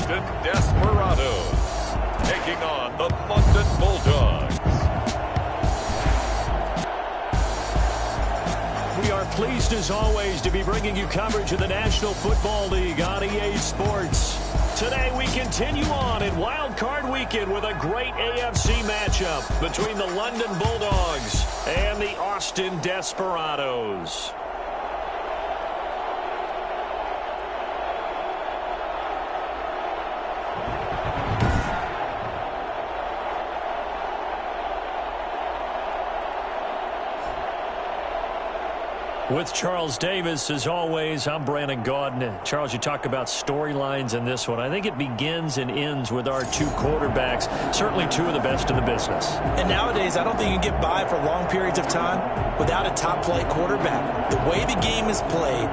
Austin Desperados taking on the London Bulldogs. We are pleased as always to be bringing you coverage of the National Football League on EA Sports. Today we continue on in Wild Card Weekend with a great AFC matchup between the London Bulldogs and the Austin Desperados. With Charles Davis, as always, I'm Brandon Gaudin. Charles, you talk about storylines in this one. I think it begins and ends with our two quarterbacks, certainly two of the best in the business. And nowadays, I don't think you can get by for long periods of time without a top-flight quarterback. The way the game is played,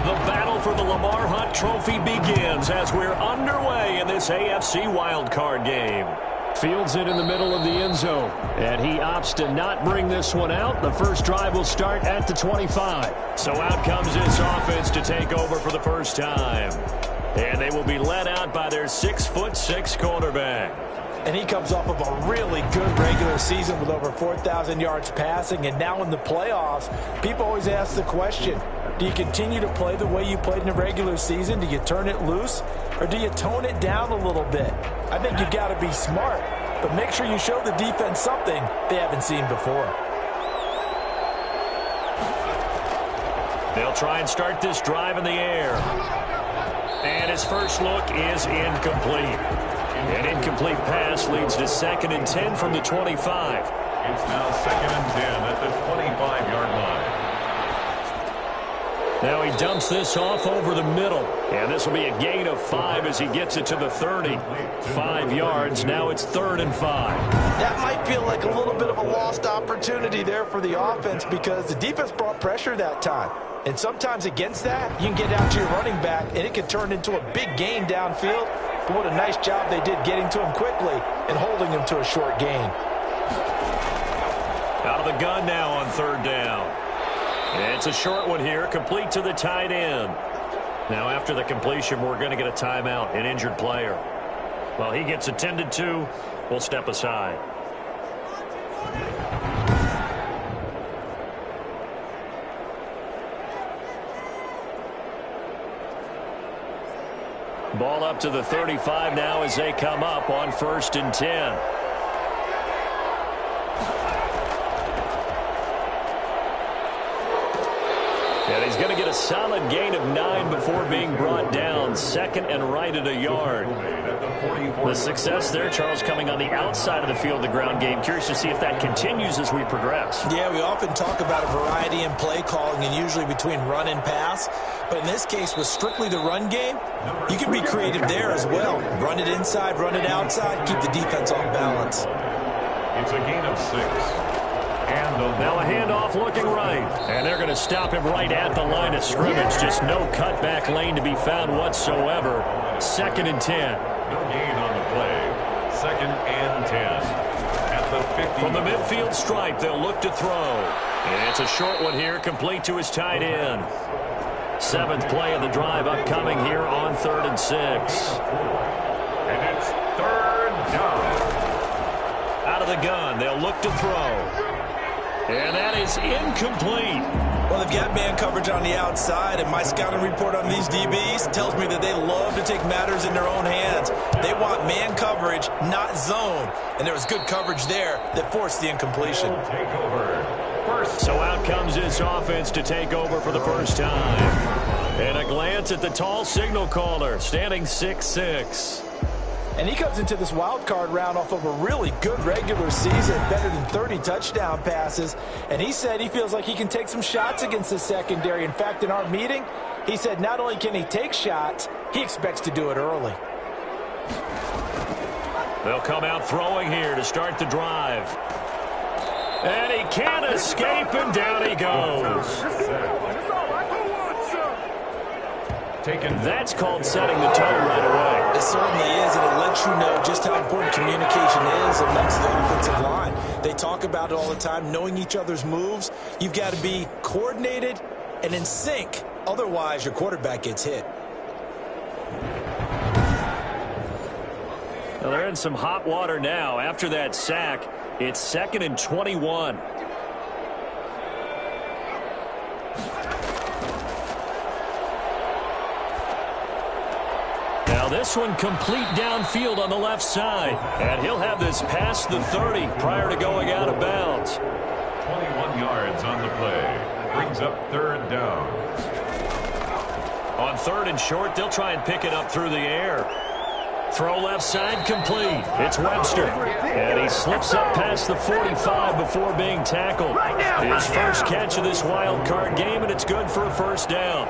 the battle for the Lamar Hunt Trophy begins as we're underway in this AFC wildcard game. Fields it in the middle of the end zone, and he opts to not bring this one out. The first drive will start at the 25. So out comes this offense to take over for the first time. And they will be led out by their 6'6" quarterback. and he comes off of a really good regular season with over 4,000 yards passing, and now in the playoffs, people always ask the question, do you continue to play the way you played in the regular season? Do you turn it loose, or do you tone it down a little bit? I think you've got to be smart, but make sure you show the defense something they haven't seen before. They'll try and start this drive in the air. And his first look is incomplete. An incomplete pass leads to 2nd and 10 from the 25. It's now 2nd and 10 at the 25-yard line. Now he dumps this off over the middle. And this will be a gain of 5 as he gets it to the 30. 5 yards. Now it's 3rd and 5. That might feel like a little bit of a lost opportunity there for the offense because the defense brought pressure that time. And sometimes against that, you can get out to your running back, and it can turn into a big gain downfield. But what a nice job they did getting to him quickly and holding him to a short gain. Out of the gun now on 3rd down. And it's a short one here, complete to the tight end. Now after the completion, we're going to get a timeout, an injured player. Well, he gets attended to. We'll step aside. Ball up to the 35 now as they come up on 1st and 10. And he's going to get a solid gain of 9 before being brought down. 2nd and right at a yard. The success there, Charles, coming on the outside of the field, the ground game. Curious to see if that continues as we progress. Yeah, we often talk about a variety in play calling and usually between run and pass. But in this case, with strictly the run game, you can be creative there as well. Run it inside, run it outside, keep the defense off balance. It's a gain of 6. Now a handoff looking right. And they're going to stop him right at the line of scrimmage. Just no cutback lane to be found whatsoever. 2nd and 10. No gain on the play. 2nd and 10. At the 50. From the midfield stripe, they'll look to throw. And it's a short one here, complete to his tight end. 7th play of the drive upcoming here on 3rd and 6. And it's 3rd down. Out of the gun, they'll look to throw. And that is incomplete. Well, they've got man coverage on the outside, and my scouting report on these DBs tells me that they love to take matters in their own hands. They want man coverage, not zone. And there was good coverage there that forced the incompletion. Take over. So out comes this offense to take over for the first time. And a glance at the tall signal caller, standing 6'6". And he comes into this wild card round off of a really good regular season, better than 30 touchdown passes. And he said he feels like he can take some shots against the secondary. In fact, in our meeting, he said not only can he take shots, he expects to do it early. They'll come out throwing here to start the drive. And he can't escape, and down he goes. taken. That's called setting the tone right away. It certainly is, and it lets you know just how important communication is amongst the offensive line. They talk about it all the time, knowing each other's moves. You've got to be coordinated and in sync. Otherwise, your quarterback gets hit. Well, they're in some hot water now. After that sack, it's 2nd and 21. Now this one complete downfield on the left side. And he'll have this past the 30 prior to going out of bounds. 21 yards on the play. Brings up 3rd down. On 3rd and short, they'll try and pick it up through the air. Throw left side complete. It's Webster. And he slips up past the 45 before being tackled. His first catch of this wild card game, and it's good for a 1st down.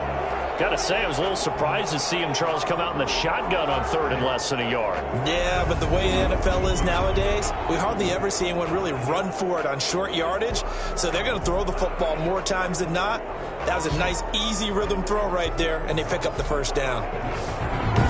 Got to say, I was a little surprised to see him, Charles, come out in the shotgun on 3rd and less than a yard. Yeah, but the way the NFL is nowadays, we hardly ever see anyone really run for it on short yardage. So they're going to throw the football more times than not. That was a nice, easy rhythm throw right there, and they pick up the 1st down.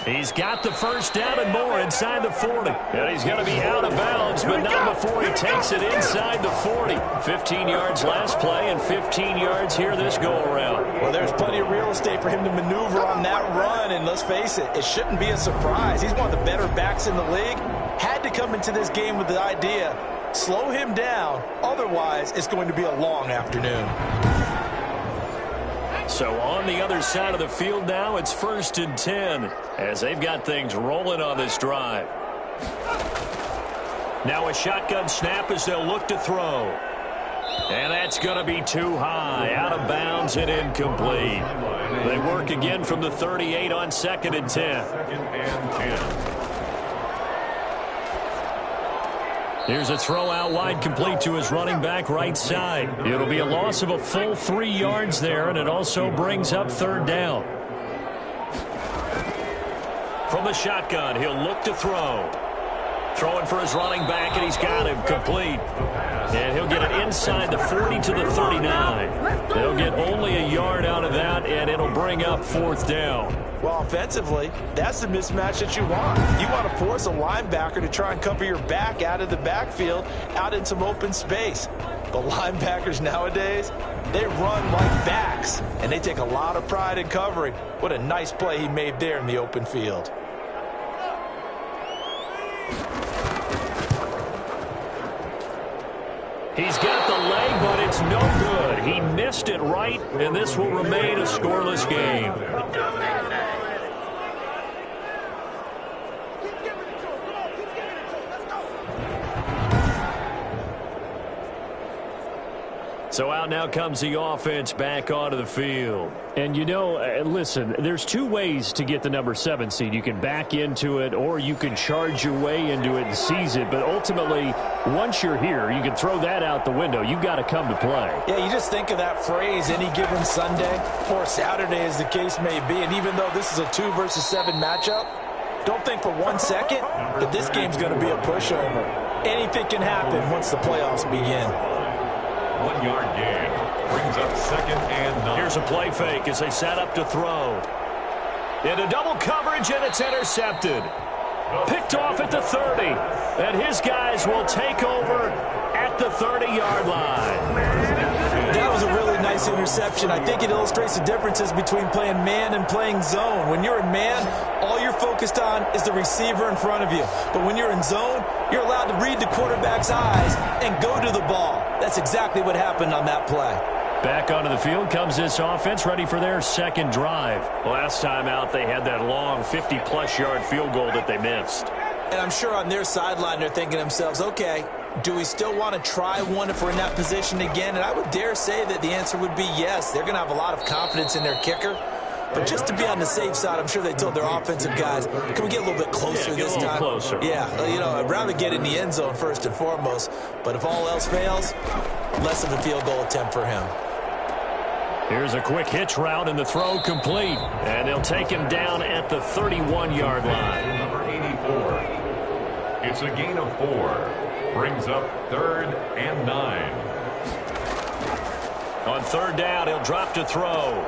He's got the 1st down and more inside the 40. And he's going to be out of bounds, but not before he takes it inside the 40. 15 yards last play and 15 yards here this go-around. Well, there's plenty of real estate for him to maneuver on that run, and let's face it, it shouldn't be a surprise. He's one of the better backs in the league. Had to come into this game with the idea, slow him down, otherwise it's going to be a long afternoon. So on the other side of the field now, it's 1st and 10 as they've got things rolling on this drive. Now a shotgun snap as they'll look to throw. And that's going to be too high, out of bounds and incomplete. They work again from the 38 on 2nd and 10. 2nd and 10. Here's a throw out wide complete to his running back right side. It'll be a loss of a full 3 yards there, and it also brings up 3rd down. From the shotgun, he'll look to throw. Throwing for his running back, and he's got him complete. And he'll get it inside the 40 to the 39. They'll get only a yard out of that, and it'll bring up 4th down. Well, offensively, that's the mismatch that you want. You want to force a linebacker to try and cover your back out of the backfield, out in some open space. But linebackers nowadays, they run like backs, and they take a lot of pride in covering. What a nice play he made there in the open field. He's got the leg, but it's no good. He missed it right, and this will remain a scoreless game. So out now comes the offense back onto the field. And, you know, listen, there's 2 ways to get the number 7 seed. You can back into it or you can charge your way into it and seize it. But ultimately, once you're here, you can throw that out the window. You've got to come to play. Yeah, you just think of that phrase, any given Sunday or Saturday as the case may be. And even though this is a 2 versus 7 matchup, don't think for 1 second that this game's going to be a pushover. Anything can happen once the playoffs begin. 1 yard gain. Brings up 2nd and 9. Here's a play fake as they set up to throw. Into double coverage, and it's intercepted. Picked off at the 30. And his guys will take over at the 30-yard line. That was a really nice interception. I think it illustrates the differences between playing man and playing zone. When you're in man, all you're focused on is the receiver in front of you. But when you're in zone, you're allowed to read the quarterback's eyes and go to the ball. That's exactly what happened on that play. Back onto the field comes this offense, ready for their 2nd drive. Last time out, they had that long 50-plus yard field goal that they missed. And I'm sure on their sideline, they're thinking to themselves, okay, do we still want to try one if we're in that position again? And I would dare say that the answer would be yes. They're going to have a lot of confidence in their kicker. But just to be on the safe side, I'm sure they told their offensive guys, can we get a little bit closer this time? Closer. Yeah, you know, I'd rather get in the end zone first and foremost. But if all else fails, less of a field goal attempt for him. Here's a quick hitch route and the throw complete. And they'll take him down at the 31-yard line. Number 84. It's a gain of 4. Brings up 3rd and 9. On 3rd down, he'll drop to throw.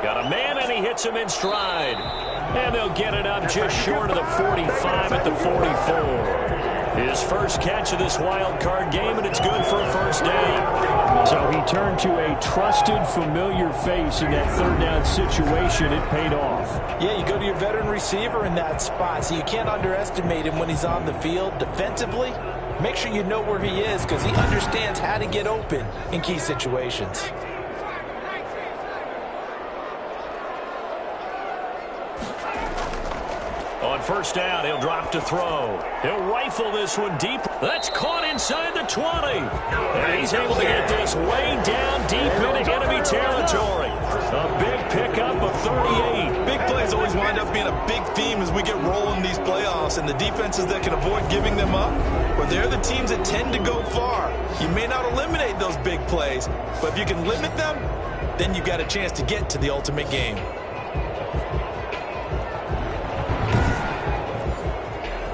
Got a man, and he hits him in stride. And they'll get it up just short of the 45 at the 44. His first catch of this wild card game, and it's good for a first down. So he turned to a trusted, familiar face in that 3rd down situation. It paid off. Yeah, you go to your veteran receiver in that spot, so you can't underestimate him when he's on the field. Defensively, make sure you know where he is because he understands how to get open in key situations. On 1st down, he'll drop to throw. He'll rifle this one deep. That's caught inside the 20. And he's able to get this way down deep into enemy territory. A big pickup of 38. Big plays always wind up being a big theme as we get rolling these playoffs, and the defenses that can avoid giving them up, well, they're the teams that tend to go far. You may not eliminate those big plays, but if you can limit them, then you've got a chance to get to the ultimate game.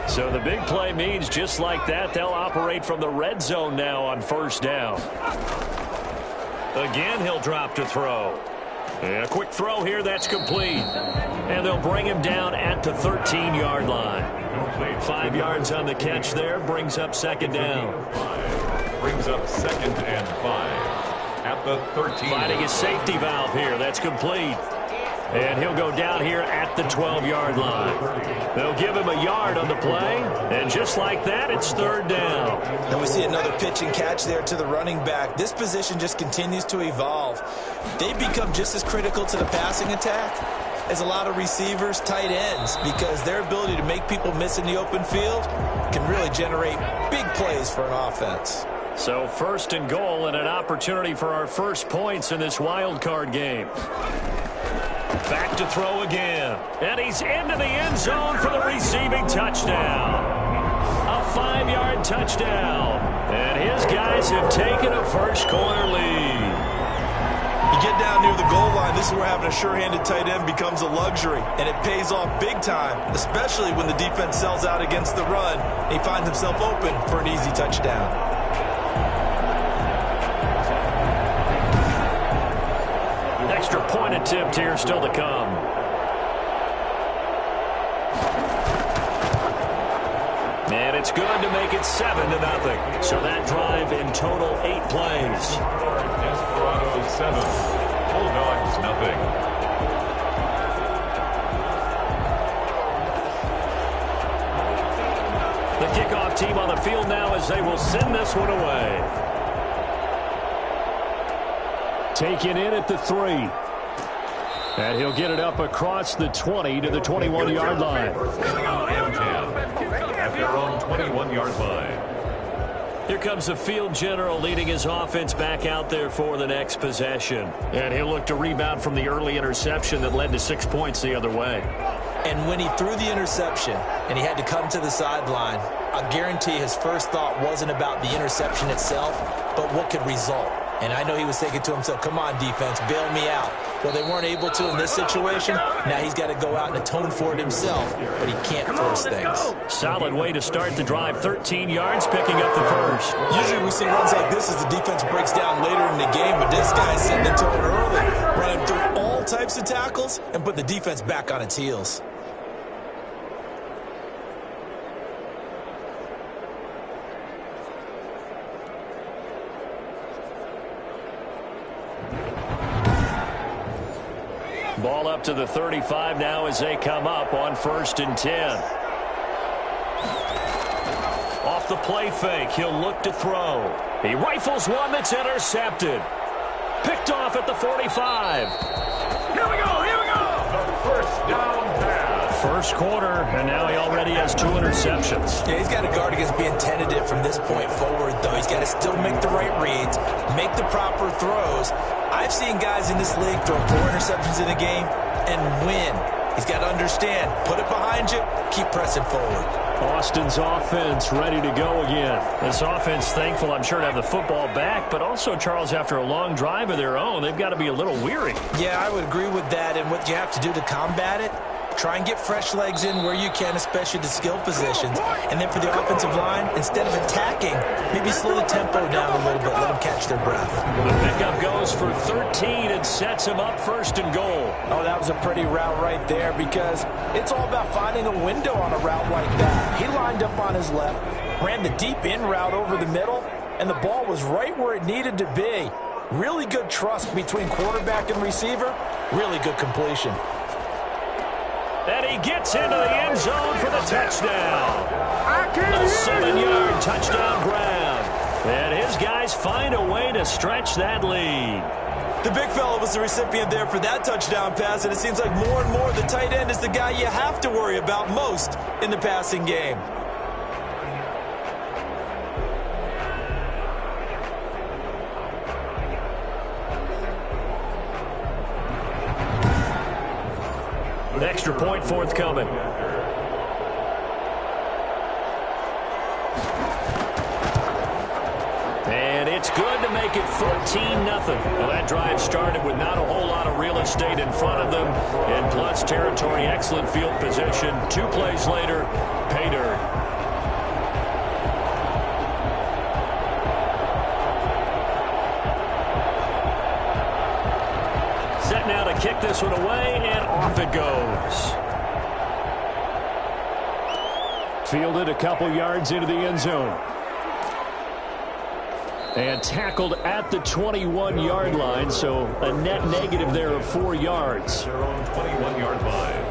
So the big play means just like that, they'll operate from the red zone now on 1st down. Again, he'll drop to throw. And a quick throw here, that's complete. And they'll bring him down at the 13-yard line. 5 yards on the catch there, brings up 2nd down. Brings up 2nd and 5 at the 13. Finding his safety valve here, that's complete. And he'll go down here at the 12-yard line. They'll give him a yard on the play, and just like that, it's 3rd down. And we see another pitch and catch there to the running back. This position just continues to evolve. They become just as critical to the passing attack as a lot of receivers, tight ends, because their ability to make people miss in the open field can really generate big plays for an offense. So 1st and goal and an opportunity for our first points in this wild card game. Back to throw again. And he's into the end zone for the receiving touchdown. A 5-yard touchdown. And his guys have taken a first corner lead. You get down near the goal line, this is where having a sure-handed tight end becomes a luxury. And it pays off big time, especially when the defense sells out against the run. He finds himself open for an easy touchdown. Extra point attempt here still to come. And it's good to make it 7-0. So that drive in total 8 plays. Desperados 7, Bulldogs nothing. The kickoff team on the field now as they will send this one away. Taken in at the 3. And he'll get it up across the 20 to the 21-yard line. And 10 at their own 21-yard line. Here comes the field general leading his offense back out there for the next possession. And he'll look to rebound from the early interception that led to 6 points the other way. And when he threw the interception and he had to come to the sideline, I guarantee his first thought wasn't about the interception itself, but what could result. And I know he was thinking to himself, come on, defense, bail me out. Well, they weren't able to in this situation. Now he's got to go out and atone for it himself, but he can't force things. Solid way to start the drive. 13 yards, picking up the first. Usually we see runs like this as the defense breaks down later in the game, but this guy's setting the tone early, running through all types of tackles and put the defense back on its heels. Ball up to the 35 now as they come up on 1st and 10. Off the play fake, he'll look to throw. He rifles one that's intercepted. Picked off at the 45. Here we go, here we go! The first down pass. First quarter, and now he already has 2 interceptions. Yeah, he's got to guard against being tentative from this point forward, though. He's got to still make the right reads, make the proper throws. I've seen guys in this league throw 4 interceptions in a game and win. He's got to understand, put it behind you, keep pressing forward. Austin's offense ready to go again. This offense thankful, I'm sure, to have the football back, but also, Charles, after a long drive of their own, they've got to be a little weary. Yeah, I would agree with that, and what you have to do to combat it, try and get fresh legs in where you can, especially the skill positions. And then for the offensive line, instead of attacking, maybe slow the tempo down a little bit, let them catch their breath. The pickup goes for 13 and sets him up 1st and goal. Oh, that was a pretty route right there because it's all about finding a window on a route like that. He lined up on his left, ran the deep in route over the middle, and the ball was right where it needed to be. Really good trust between quarterback and receiver. Really good completion. And he gets into the end zone for the touchdown. A 7-yard touchdown grab. And his guys find a way to stretch that lead. The big fella was the recipient there for that touchdown pass, and it seems like more and more the tight end is the guy you have to worry about most in the passing game. An extra point forthcoming. And it's good to make it 14-0. Well, that drive started with not a whole lot of real estate in front of them. In plus territory, excellent field position. 2 plays later, pay dirt. Set now to kick this one away, and off it goes. Fielded a couple yards into the end zone. And tackled at the 21-yard line, so a net negative there of 4 yards. Their own 21-yard line.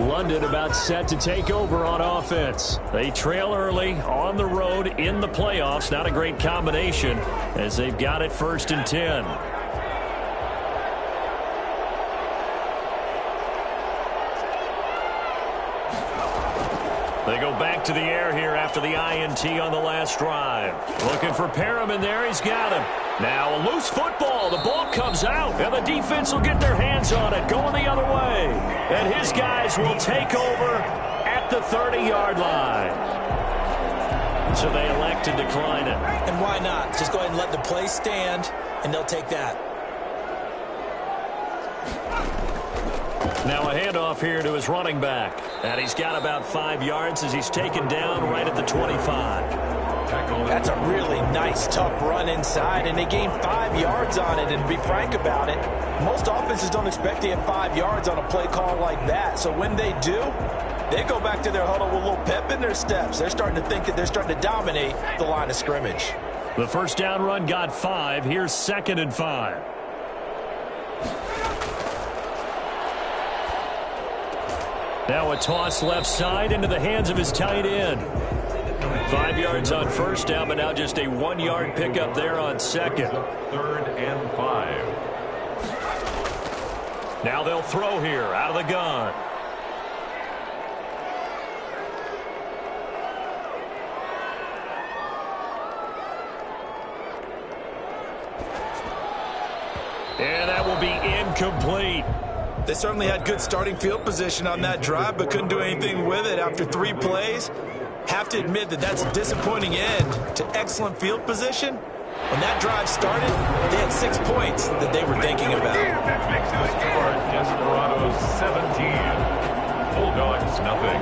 London about set to take over on offense. They trail early on the road in the playoffs. Not a great combination as they've got it 1st and 10. They go back to the air here after the INT on the last drive. Looking for Perriman there. He's got him. Now a loose football. The ball comes out, and the defense will get their hands on it, going the other way. And his guys will take over at the 30-yard line. So they elect to decline it. And why not? Just go ahead and let the play stand, and they'll take that. Now a handoff here to his running back. And he's got about 5 yards as he's taken down right at the 25. That's a really nice, tough run inside, and they gain 5 yards on it. And to be frank about it, most offenses don't expect to get 5 yards on a play call like that. So when they do, they go back to their huddle with a little pep in their steps. They're starting to think that they're starting to dominate the line of scrimmage. The first down run got 5. Here's 2nd and 5. Now a toss left side into the hands of his tight end. 5 yards on first down, but now just a 1-yard pickup there on 2nd. 3rd and 5. Now they'll throw here out of the gun. And that will be incomplete. They certainly had good starting field position on that drive, but couldn't do anything with it after 3 plays. Have to admit that that's a disappointing end to excellent field position. When that drive started, they had 6 points that they were thinking about. Desperados 17. Bulldogs nothing.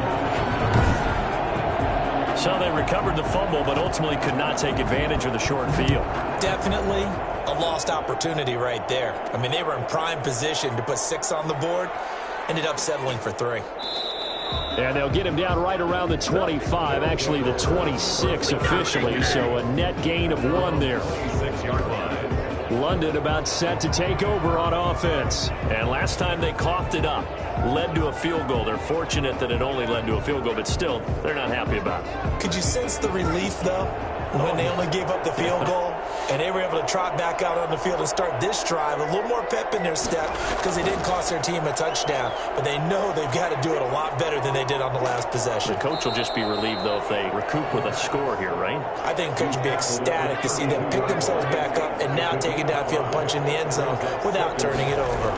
So they recovered the fumble, but ultimately could not take advantage of the short field. Definitely a lost opportunity right there. I mean, they were in prime position to put 6 on the board. Ended up settling for 3. And they'll get him down right around the 25, actually the 26 officially, so a net gain of 1 there. 6-yard line. London about set to take over on offense. And last time they coughed it up, led to a field goal. They're fortunate that it only led to a field goal, but still, they're not happy about it. Could you sense the relief, though, when they only gave up the field goal and they were able to trot back out on the field and start this drive? A little more pep in their step because they didn't cost their team a touchdown, but they know they've got to do it a lot better than they did on the last possession. The coach will just be relieved, though, if they recoup with a score here, right? I think the coach will be ecstatic to see them pick themselves back up and now take it downfield, punch in the end zone without turning it over.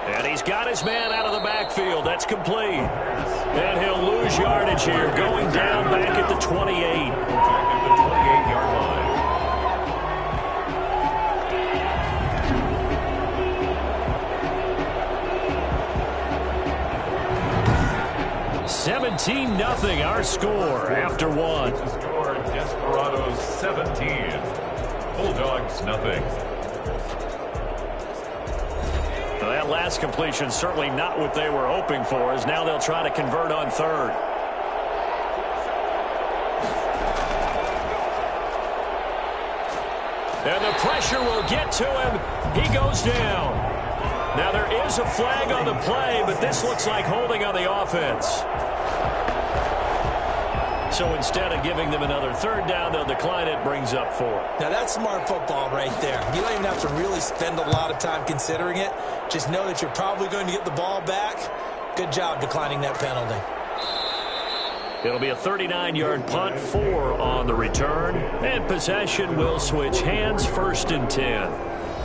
And he's got his man out of the backfield. That's complete. And he'll lose yardage here, going down back at the 28. Back at the 28-yard line. 17-0 our score after one. Desperados 17. Bulldogs nothing. Well, that last completion certainly not what they were hoping for, as now they'll try to convert on third. And the pressure will get to him. He goes down. Now there is a flag on the play, but this looks like holding on the offense. So instead of giving them another third down, they'll decline it, brings up 4. Now that's smart football right there. You don't even have to really spend a lot of time considering it. Just know that you're probably going to get the ball back. Good job declining that penalty. It'll be a 39-yard punt, 4 on the return. And possession will switch hands, 1st and 10.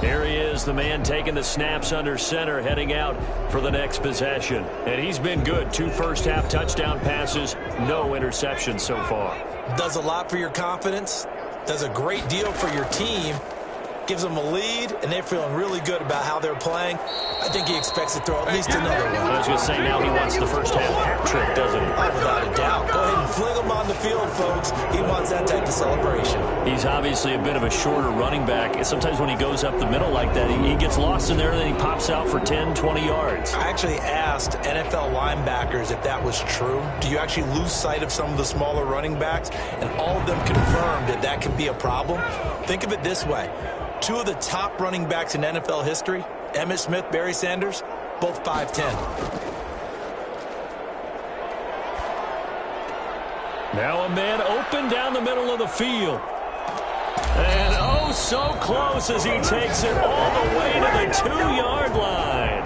Here he is, the man taking the snaps under center, heading out for the next possession. And he's been good. 2 first-half touchdown passes, no interceptions so far. Does a lot for your confidence, does a great deal for your team, gives them a lead, and they're feeling really good about how they're playing. I think he expects to throw at least another one. I was going to say, now he wants the first-half hat trick, doesn't he? Oh, without a doubt. Go ahead and fling him on the field, folks. He wants that type of celebration. He's obviously a bit of a shorter running back. Sometimes when he goes up the middle like that, he gets lost in there, and then he pops out for 10, 20 yards. I actually asked NFL linebackers if that was true. Do you actually lose sight of some of the smaller running backs? And all of them confirmed that that could be a problem. Think of it this way. 2 of the top running backs in NFL history, Emmitt Smith, Barry Sanders, both 5'10". Now a man open down the middle of the field. And oh, so close as he takes it all the way to the 2-yard line.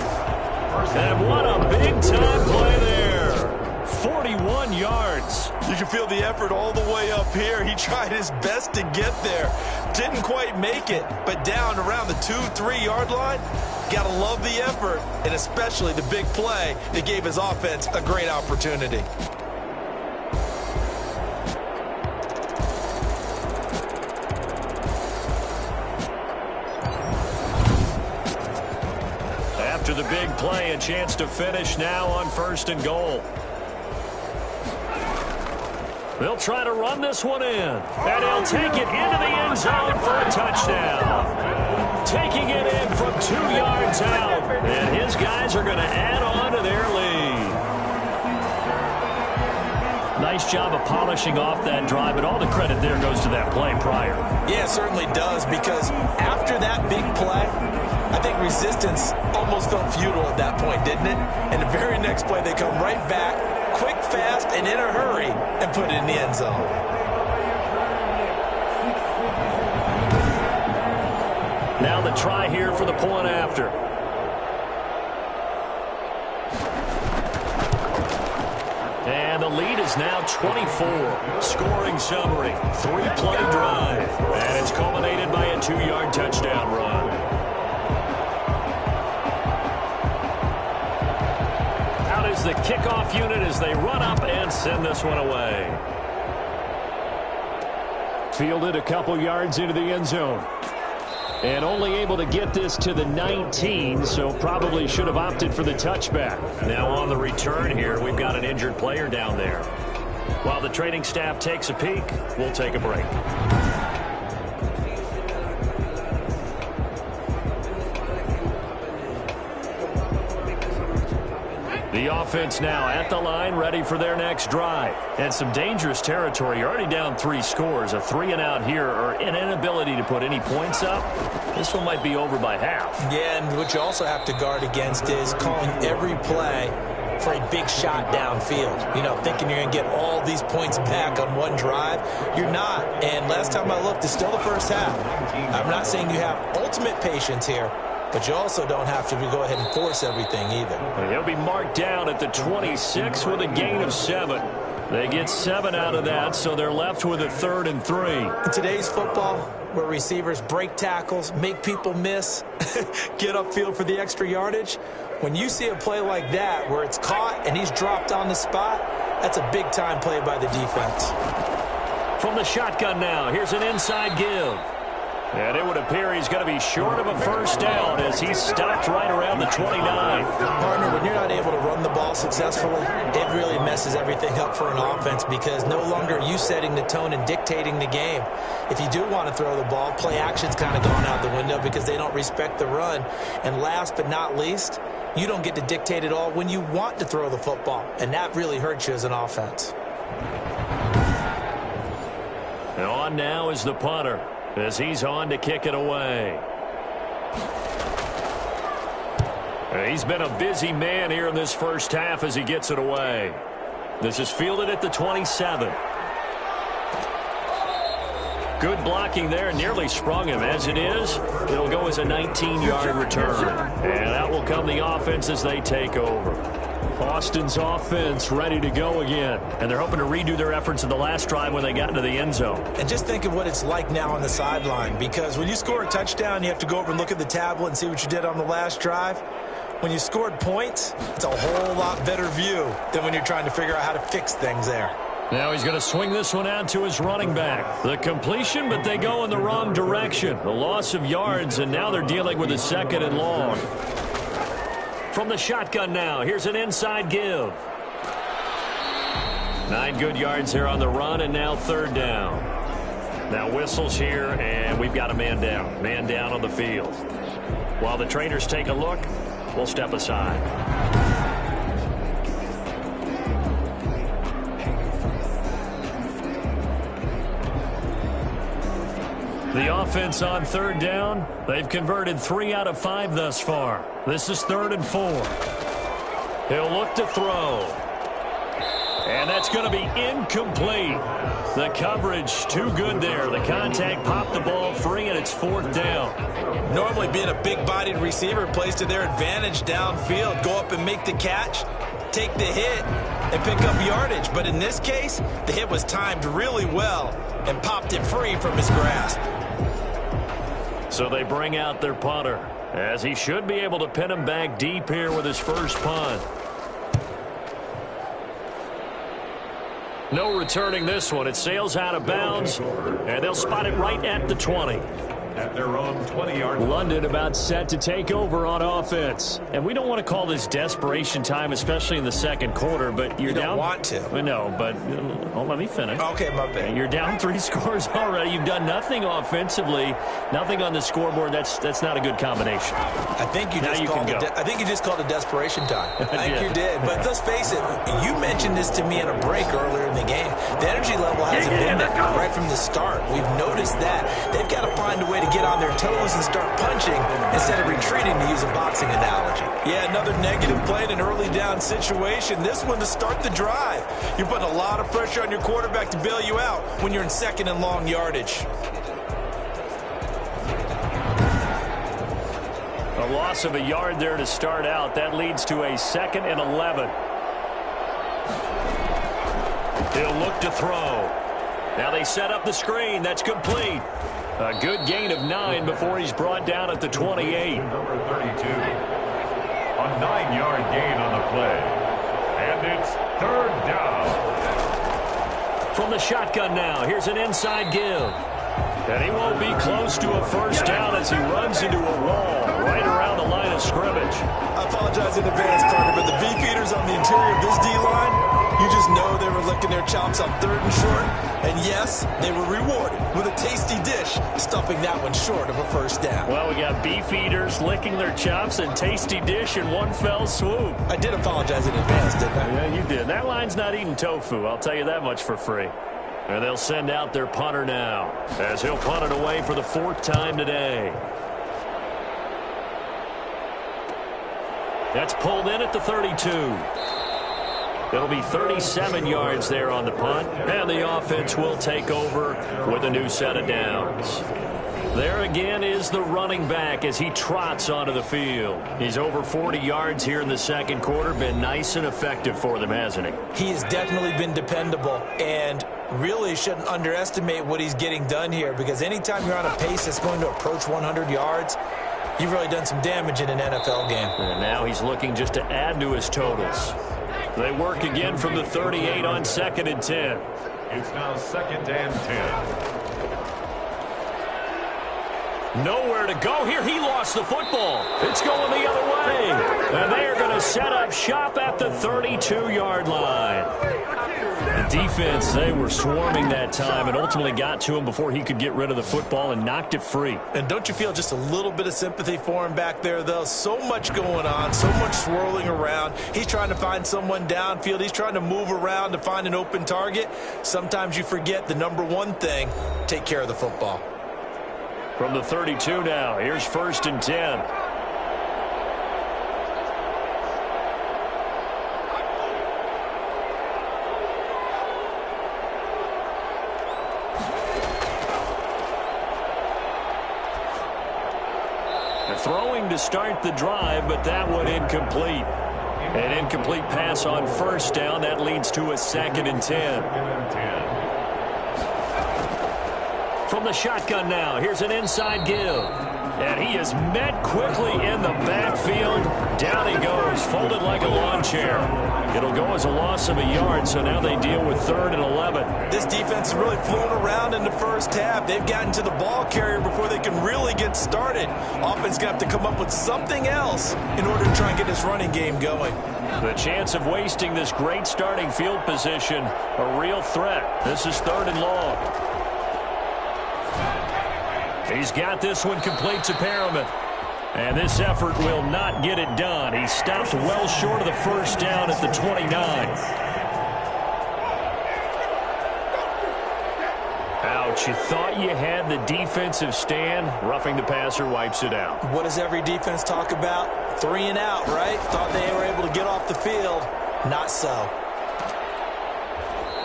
And what a big-time play there. 41 yards. You can feel the effort all the way up here. He tried his best to get there. Didn't quite make it, but down around the 2-3 yard line. Gotta love the effort, and especially the big play that gave his offense a great opportunity. After the big play, a chance to finish now on 1st and goal. They'll try to run this one in. And he'll take it into the end zone for a touchdown. Taking it in from 2 yards out. And his guys are going to add on to their lead. Nice job of polishing off that drive, but all the credit there goes to that play prior. Yeah, it certainly does, because after that big play, I think resistance almost felt futile at that point, didn't it? And the very next play, they come right back, quick, fast, and in a hurry, and put it in the end zone. Now the try here for the point after. And the lead is now 24. Scoring summary, 3-play drive. And it's culminated by a 2-yard touchdown run. Out is the kickoff unit as they run up and send this one away. Fielded a couple yards into the end zone. And only able to get this to the 19, so probably should have opted for the touchback. Now on the return here, we've got an injured player down there. While the training staff takes a peek, we'll take a break. The offense now at the line, ready for their next drive. And some dangerous territory. You're already down 3 scores. A 3-and-out here, or an inability to put any points up. This one might be over by half. Yeah, and what you also have to guard against is calling every play for a big shot downfield. You know, thinking you're going to get all these points back on one drive. You're not. And last time I looked, it's still the first half. I'm not saying you have ultimate patience here, but you also don't have to go ahead and force everything either. He'll be marked down at the 26 with a gain of 7. They get 7 out of that, so they're left with a 3rd and 3. In today's football, where receivers break tackles, make people miss, get upfield for the extra yardage, When you see a play like that where it's caught and he's dropped on the spot, that's a big-time play by the defense. From the shotgun now, here's an inside give. And it would appear he's going to be short of a first down as he's stopped right around the 29. Partner, when you're not able to run the ball successfully, it really messes everything up for an offense because no longer are you setting the tone and dictating the game. If you do want to throw the ball, play action's kind of gone out the window because they don't respect the run. And last but not least, you don't get to dictate it all when you want to throw the football. And that really hurts you as an offense. And on now is the punter as he's on to kick it away. He's been a busy man here in this first half as he gets it away. This is fielded at the 27. Good blocking there, nearly sprung him. As it is, it'll go as a 19-yard return. And that will come the offense as they take over. Austin's offense ready to go again. And they're hoping to redo their efforts in the last drive when they got into the end zone. And just think of what it's like now on the sideline, because when you score a touchdown, you have to go over and look at the tablet and see what you did on the last drive. When you scored points, it's a whole lot better view than when you're trying to figure out how to fix things there. Now he's going to swing this one out to his running back. The completion, but they go in the wrong direction. A loss of yards, and now they're dealing with a second and long. From the shotgun now, here's an inside give. 9 good yards here on the run, and now third down. Now whistles here, and we've got a man down. Man down on the field. While the trainers take a look, we'll step aside. The offense on third down, they've converted 3 out of 5 thus far. This is 3rd and 4. He'll look to throw. And that's going to be incomplete. The coverage too good there. The contact popped the ball free, and it's 4th down. Normally being a big-bodied receiver plays to their advantage downfield. Go up and make the catch, take the hit, and pick up yardage. But in this case, the hit was timed really well and popped it free from his grasp. So they bring out their punter, as he should be able to pin him back deep here with his first punt. No returning this one. It sails out of bounds, and they'll spot it right at the 20. At their own 20-yard line. London about set to take over on offense. And we don't want to call this desperation time, especially in the second quarter, but you're You down. don't want to. No, but let me finish. Okay, my bad. You're down 3 scores already. You've done nothing offensively, nothing on the scoreboard. That's not a good combination. I think you just called it desperation time. I think you did. But let's face it, you mentioned this to me in a break earlier in the game. The energy level hasn't been there right from the start. We've noticed that. They've got to find a way to get on their toes and start punching instead of retreating, to use a boxing analogy. Yeah, another negative play in an early down situation. This one to start the drive. You're putting a lot of pressure on your quarterback to bail you out when you're in second and long yardage. A loss of a yard there to start out. That leads to a 2nd and 11. He'll look to throw. Now they set up the screen. That's complete. A good gain of 9 before he's brought down at the 28. Number 32. A 9-yard gain on the play. And it's 3rd down. From the shotgun now, here's an inside give. And he won't be close to a first down as he runs into a wall right around the line of scrimmage. I apologize in advance, partner, but the V-feeders on the interior of this D-line, you just know they were licking their chops on 3rd and short. And yes, they were rewarded with a tasty dish, stuffing that one short of a first down. Well, we got beef eaters licking their chops and tasty dish in one fell swoop. I did apologize in advance, didn't I? Yeah, you did. That line's not eating tofu, I'll tell you that much for free. And they'll send out their punter now, as he'll punt it away for the 4th time today. That's pulled in at the 32. It'll be 37 yards there on the punt, and the offense will take over with a new set of downs. There again is the running back as he trots onto the field. He's over 40 yards here in the second quarter. Been nice and effective for them, hasn't he? He has definitely been dependable, and really shouldn't underestimate what he's getting done here, because anytime you're on a pace that's going to approach 100 yards, you've really done some damage in an NFL game. And now he's looking just to add to his totals. They work again from the 38 on 2nd and 10. It's now 2nd and 10. Nowhere to go here. He lost the football. It's going the other way. And they are going to set up shop at the 32-yard line. The defense, they were swarming that time and ultimately got to him before he could get rid of the football and knocked it free. And don't you feel just a little bit of sympathy for him back there, though? So much going on, so much swirling around. He's trying to find someone downfield. He's trying to move around to find an open target. Sometimes you forget the number one thing, take care of the football. From the 32 now, here's 1st and 10. Throwing to start the drive, but that one incomplete. An incomplete pass on 1st down. That leads to a 2nd and 10. From the shotgun now, here's an inside give. And he is met quickly in the backfield. Down he goes, folded like a lawn chair. It'll go as a loss of a yard, so now they deal with 3rd and 11. This defense has really flown around in the first half. They've gotten to the ball carrier before they can really get started. Offense going to have to come up with something else in order to try and get this running game going. The chance of wasting this great starting field position, a real threat. This is 3rd and long. He's got this one complete to Perriman. And this effort will not get it done. He stopped well short of the 1st down at the 29. Ouch, you thought you had the defensive stand. Roughing the passer wipes it out. What does every defense talk about? 3 and out, right? Thought they were able to get off the field. Not so.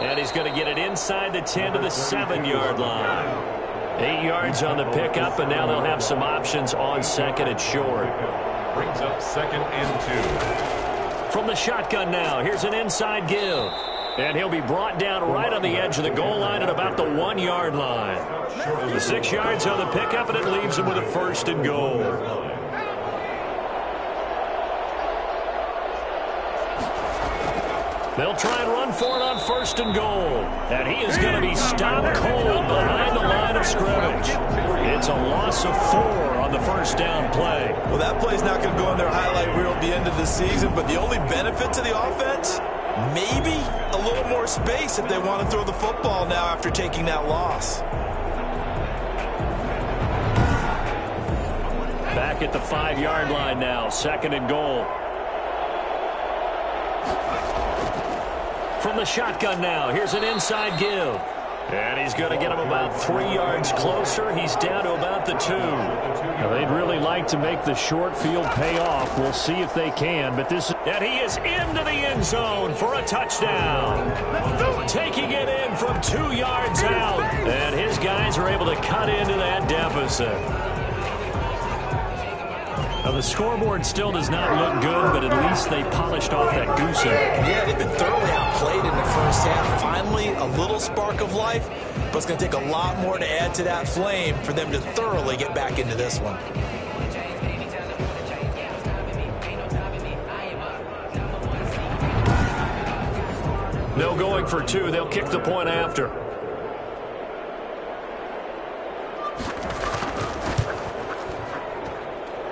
And he's going to get it inside the 10 to the 7-yard line. 8 yards on the pickup, and now they'll have some options on 2nd and short. Brings up 2nd and 2. From the shotgun now, here's an inside give. And he'll be brought down right on the edge of the goal line at about the 1-yard line. 6 yards on the pickup, and it leaves him with a 1st and goal. They'll try and run for it on 1st and goal. And he is going to be stopped cold behind the line of scrimmage. It's a loss of 4 on the 1st down play. Well, that play's not going to go on their highlight reel at the end of the season, but the only benefit to the offense, maybe a little more space if they want to throw the football now after taking that loss. Back at the 5-yard line now, 2nd and goal. From the shotgun now, here's an inside give. And he's going to get him about 3 yards closer. He's down to about the 2. Now, they'd really like to make the short field pay off. We'll see if they can, but this... And he is into the end zone for a touchdown. Taking it in from 2 yards out. And his guys are able to cut into that deficit. Now, the scoreboard still does not look good, but at least they polished off that goose egg. Yeah, they've been thoroughly outplayed in the first half. Finally, a little spark of life, but it's going to take a lot more to add to that flame for them to thoroughly get back into this one. No going for 2. They'll kick the point after.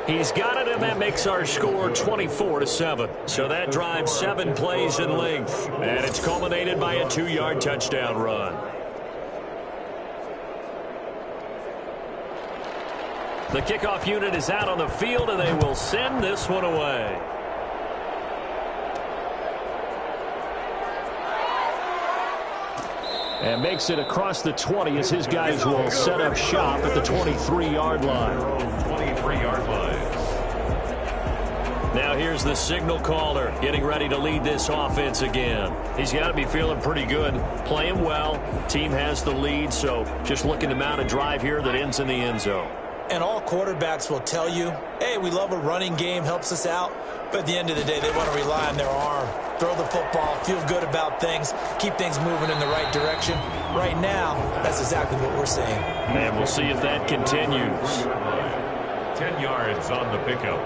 He's got it, and that makes our score 24-7. So that drives 7 plays in length, and it's culminated by a 2-yard touchdown run. The kickoff unit is out on the field, and they will send this one away. And makes it across the 20 as his guys will set up shop at the 23-yard line. 23-yard line. Now here's the signal caller getting ready to lead this offense again. He's got to be feeling pretty good, playing well. Team has the lead, so just looking to mount a drive here that ends in the end zone. And all quarterbacks will tell you, hey, we love a running game, helps us out. But at the end of the day, they want to rely on their arm. Throw the football, feel good about things, keep things moving in the right direction. Right now, that's exactly what we're seeing. And we'll see if that continues. 10 yards on the pickup.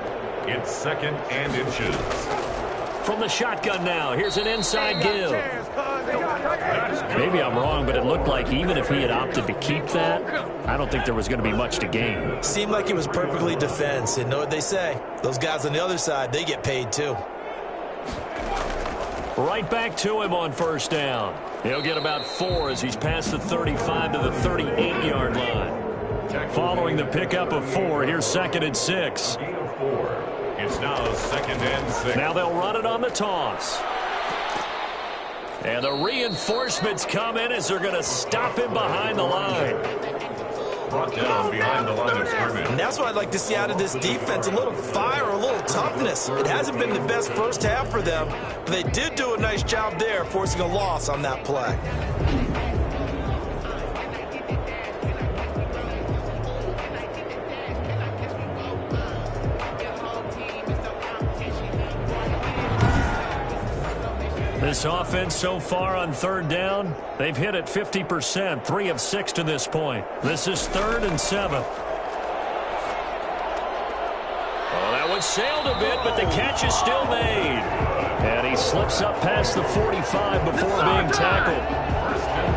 It's 2nd and inches. From the shotgun now, here's an inside give. Maybe I'm wrong, but it looked like even if he had opted to keep that, I don't think there was going to be much to gain. Seemed like it was perfectly defense. And know what they say? Those guys on the other side, they get paid too. Right back to him on 1st down. He'll get about 4 as he's past the 35 to the 38-yard line. Following the pickup of 4, here's 2nd and 6. It's now 2nd and 6. Now they'll run it on the toss. And the reinforcements come in as they're going to stop him behind the line. Brought down behind the line of scrimmage. And that's what I'd like to see out of this defense, a little fire, a little toughness. It hasn't been the best first half for them, but they did do a nice job there, forcing a loss on that play. This offense so far on 3rd down, they've hit it 50%, 3 of 6 to this point. This is 3rd and 7. Oh, that one sailed a bit, but the catch is still made. And he slips up past the 45 before being tackled.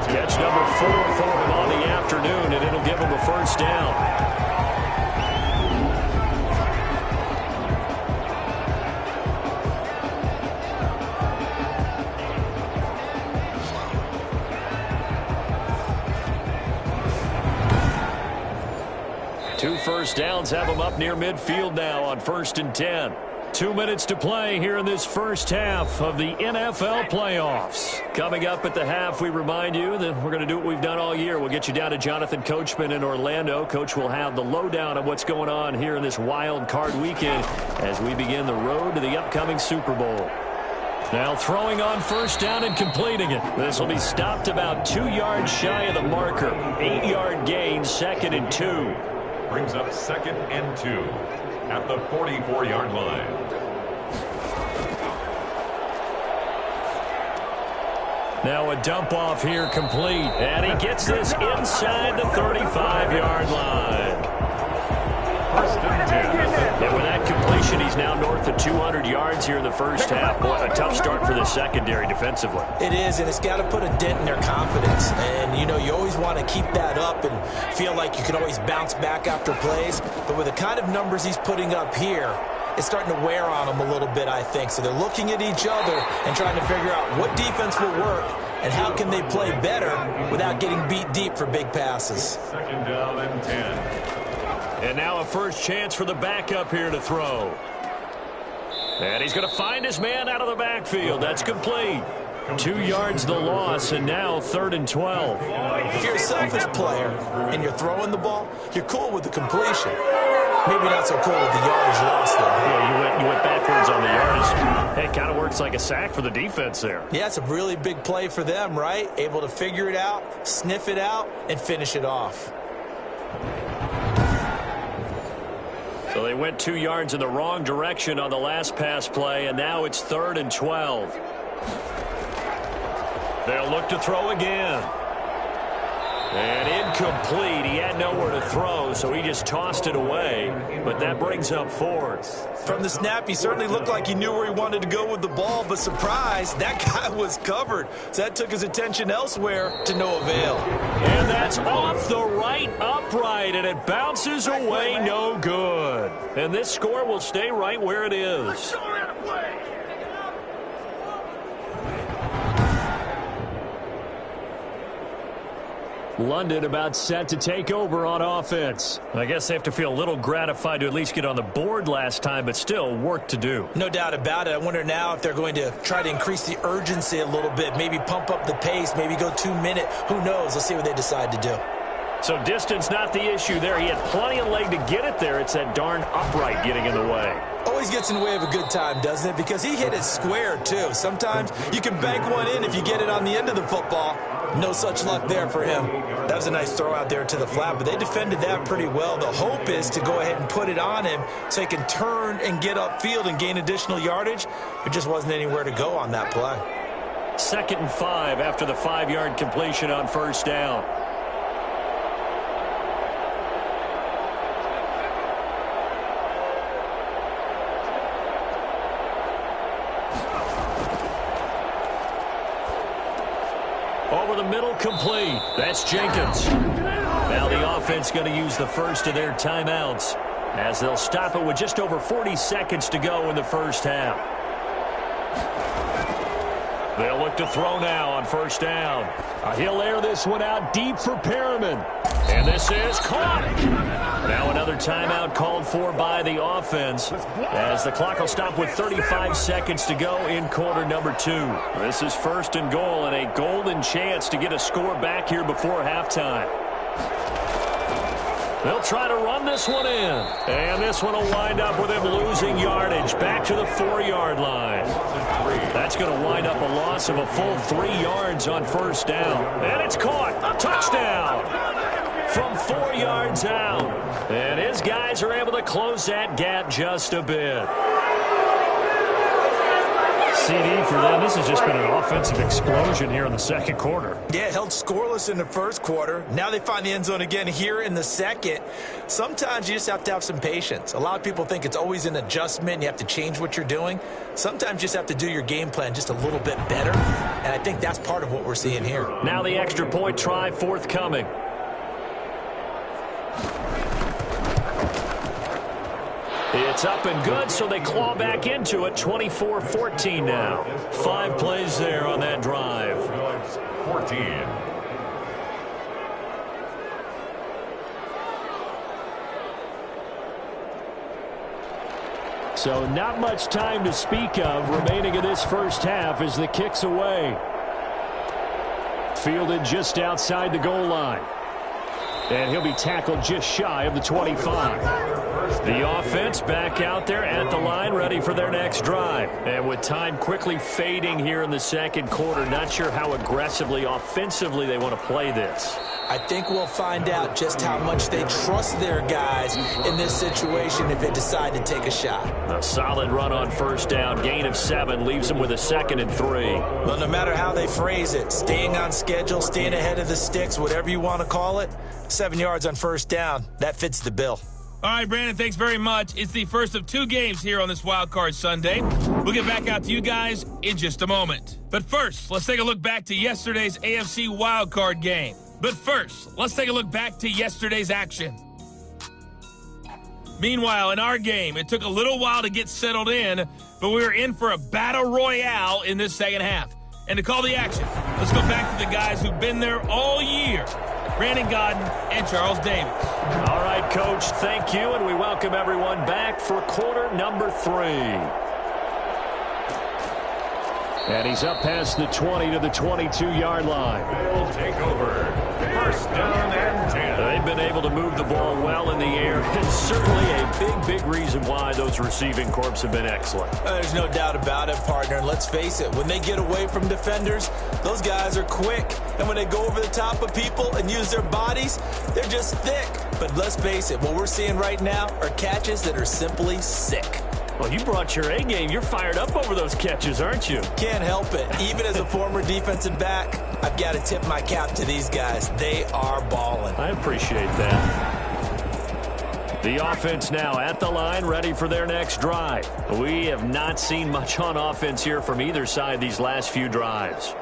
Catch number 4 for him on the afternoon, and it'll give him a 1st down. Two first downs have him up near midfield now on 1st and 10. 2 minutes to play here in this first half of the NFL playoffs. Coming up at the half, we remind you that we're going to do what we've done all year. We'll get you down to Jonathan Coachman in Orlando. Coach will have the lowdown of what's going on here in this wild card weekend as we begin the road to the upcoming Super Bowl. Now throwing on 1st down and completing it. This will be stopped about 2 yards shy of the marker. 8-yard gain, 2nd and 2. Brings up 2nd and 2 at the 44-yard line. Now a dump off here complete. And he gets this inside the 35-yard line. 1st and 10. And with that completion, he's now north of 200 yards here in the first half. Boy, a tough start for the secondary defensively. It is, and it's got to put a dent in their confidence. And, you know, you always want to keep that up and feel like you can always bounce back after plays. But with the kind of numbers he's putting up here, it's starting to wear on them a little bit, I think. So they're looking at each other and trying to figure out what defense will work and how can they play better without getting beat deep for big passes. 2nd down and 10. And now a first chance for the backup here to throw. And he's going to find his man out of the backfield. That's complete. 2 yards the loss, and now 3rd and 12. If you're a selfish player and you're throwing the ball, you're cool with the completion. Maybe not so cool with the yardage loss, though. Yeah, you went backwards on the yardage. Hey, it kind of works like a sack for the defense there. Yeah, it's a really big play for them, right? Able to figure it out, sniff it out, and finish it off. So they went 2 yards in the wrong direction on the last pass play, and now it's 3rd and 12. They'll look to throw again. And incomplete. He had nowhere to throw, so he just tossed it away. But that brings up 4th. From the snap, he certainly looked like he knew where he wanted to go with the ball, but surprise, that guy was covered. So that took his attention elsewhere to no avail. And that's off the right upright, and it bounces away no good. And this score will stay right where it is. London about set to take over on offense. I guess they have to feel a little gratified to at least get on the board last time, but still work to do. No doubt about it. I wonder now if they're going to try to increase the urgency a little bit, maybe pump up the pace, maybe go 2 minute. Who knows? Let's see what they decide to do. So distance not the issue there. He had plenty of leg to get it there. It's that darn upright getting in the way. Always gets in the way of a good time, doesn't it? Because he hit it square, too. Sometimes you can bank one in if you get it on the end of the football. No such luck there for him. That was a nice throw out there to the flat, but they defended that pretty well. The hope is to go ahead and put it on him so he can turn and get upfield and gain additional yardage. There just wasn't anywhere to go on that play. 2nd and 5 after the 5-yard completion on 1st down. over the middle, complete. That's Jenkins. Now the offense going to use the first of their timeouts as they'll stop it with just over 40 seconds to go in the first half. They'll look to throw now on first down. He'll air this one out deep for Perriman. And this is caught. Now another timeout called for by the offense as the clock will stop with 35 seconds to go in quarter number 2. This is first and goal and a golden chance to get a score back here before halftime. They'll try to run this one in. And this one will wind up with him losing yardage back to the 4-yard line. That's going to wind up a loss of a full 3 yards on first down. And it's caught. Touchdown from 4 yards out. And his guys are able to close that gap just a bit. CD for them. This has just been an offensive explosion here in the second quarter. Yeah, held scoreless in the first quarter. Now they find the end zone again here in the second. Sometimes you just have to have some patience. A lot of people think it's always an adjustment. You have to change what you're doing. Sometimes you just have to do your game plan just a little bit better. And I think that's part of what we're seeing here. Now the extra point try forthcoming. It's up and good, so they claw back into it. 24-14 now. 5 plays there on that drive. 14. So not much time to speak of remaining in this first half as the kick's away. Fielded just outside the goal line. And he'll be tackled just shy of the 25. The offense back out there at the line, ready for their next drive. And with time quickly fading here in the second quarter, not sure how aggressively, offensively they want to play this. I think we'll find out just how much they trust their guys in this situation if they decide to take a shot. A solid run on first down, gain of 7, leaves them with a 2nd and 3. Well, no matter how they phrase it, staying on schedule, staying ahead of the sticks, whatever you want to call it, 7 yards on first down, that fits the bill. All right, Brandon, thanks very much. It's the first of 2 games here on this Wild Card Sunday. We'll get back out to you guys in just a moment. But first, let's take a look back to yesterday's AFC Wild Card game. But first, let's take a look back to yesterday's action. Meanwhile, in our game, it took a little while to get settled in, but we were in for a battle royale in this second half. And to call the action, let's go back to the guys who've been there all year. Brandon Godden and Charles Davis. All right, Coach, thank you, and we welcome everyone back for quarter number 3. And he's up past the 20 to the 22-yard line. They'll take over. First down and 10. They've been able to move the ball well in the air, and certainly a big reason why those receiving corps have been excellent. There's no doubt about it, partner. And let's face it, when they get away from defenders, those guys are quick. And when they go over the top of people and use their bodies, they're just thick. But let's face it, what we're seeing right now are catches that are simply sick. Well, you brought your A game. You're fired up over those catches, aren't you? Can't help it. Even as a former defensive back, I've got to tip my cap to these guys. They are balling. I appreciate that. The offense now at the line, ready for their next drive. We have not seen much on offense here from either side these last few drives.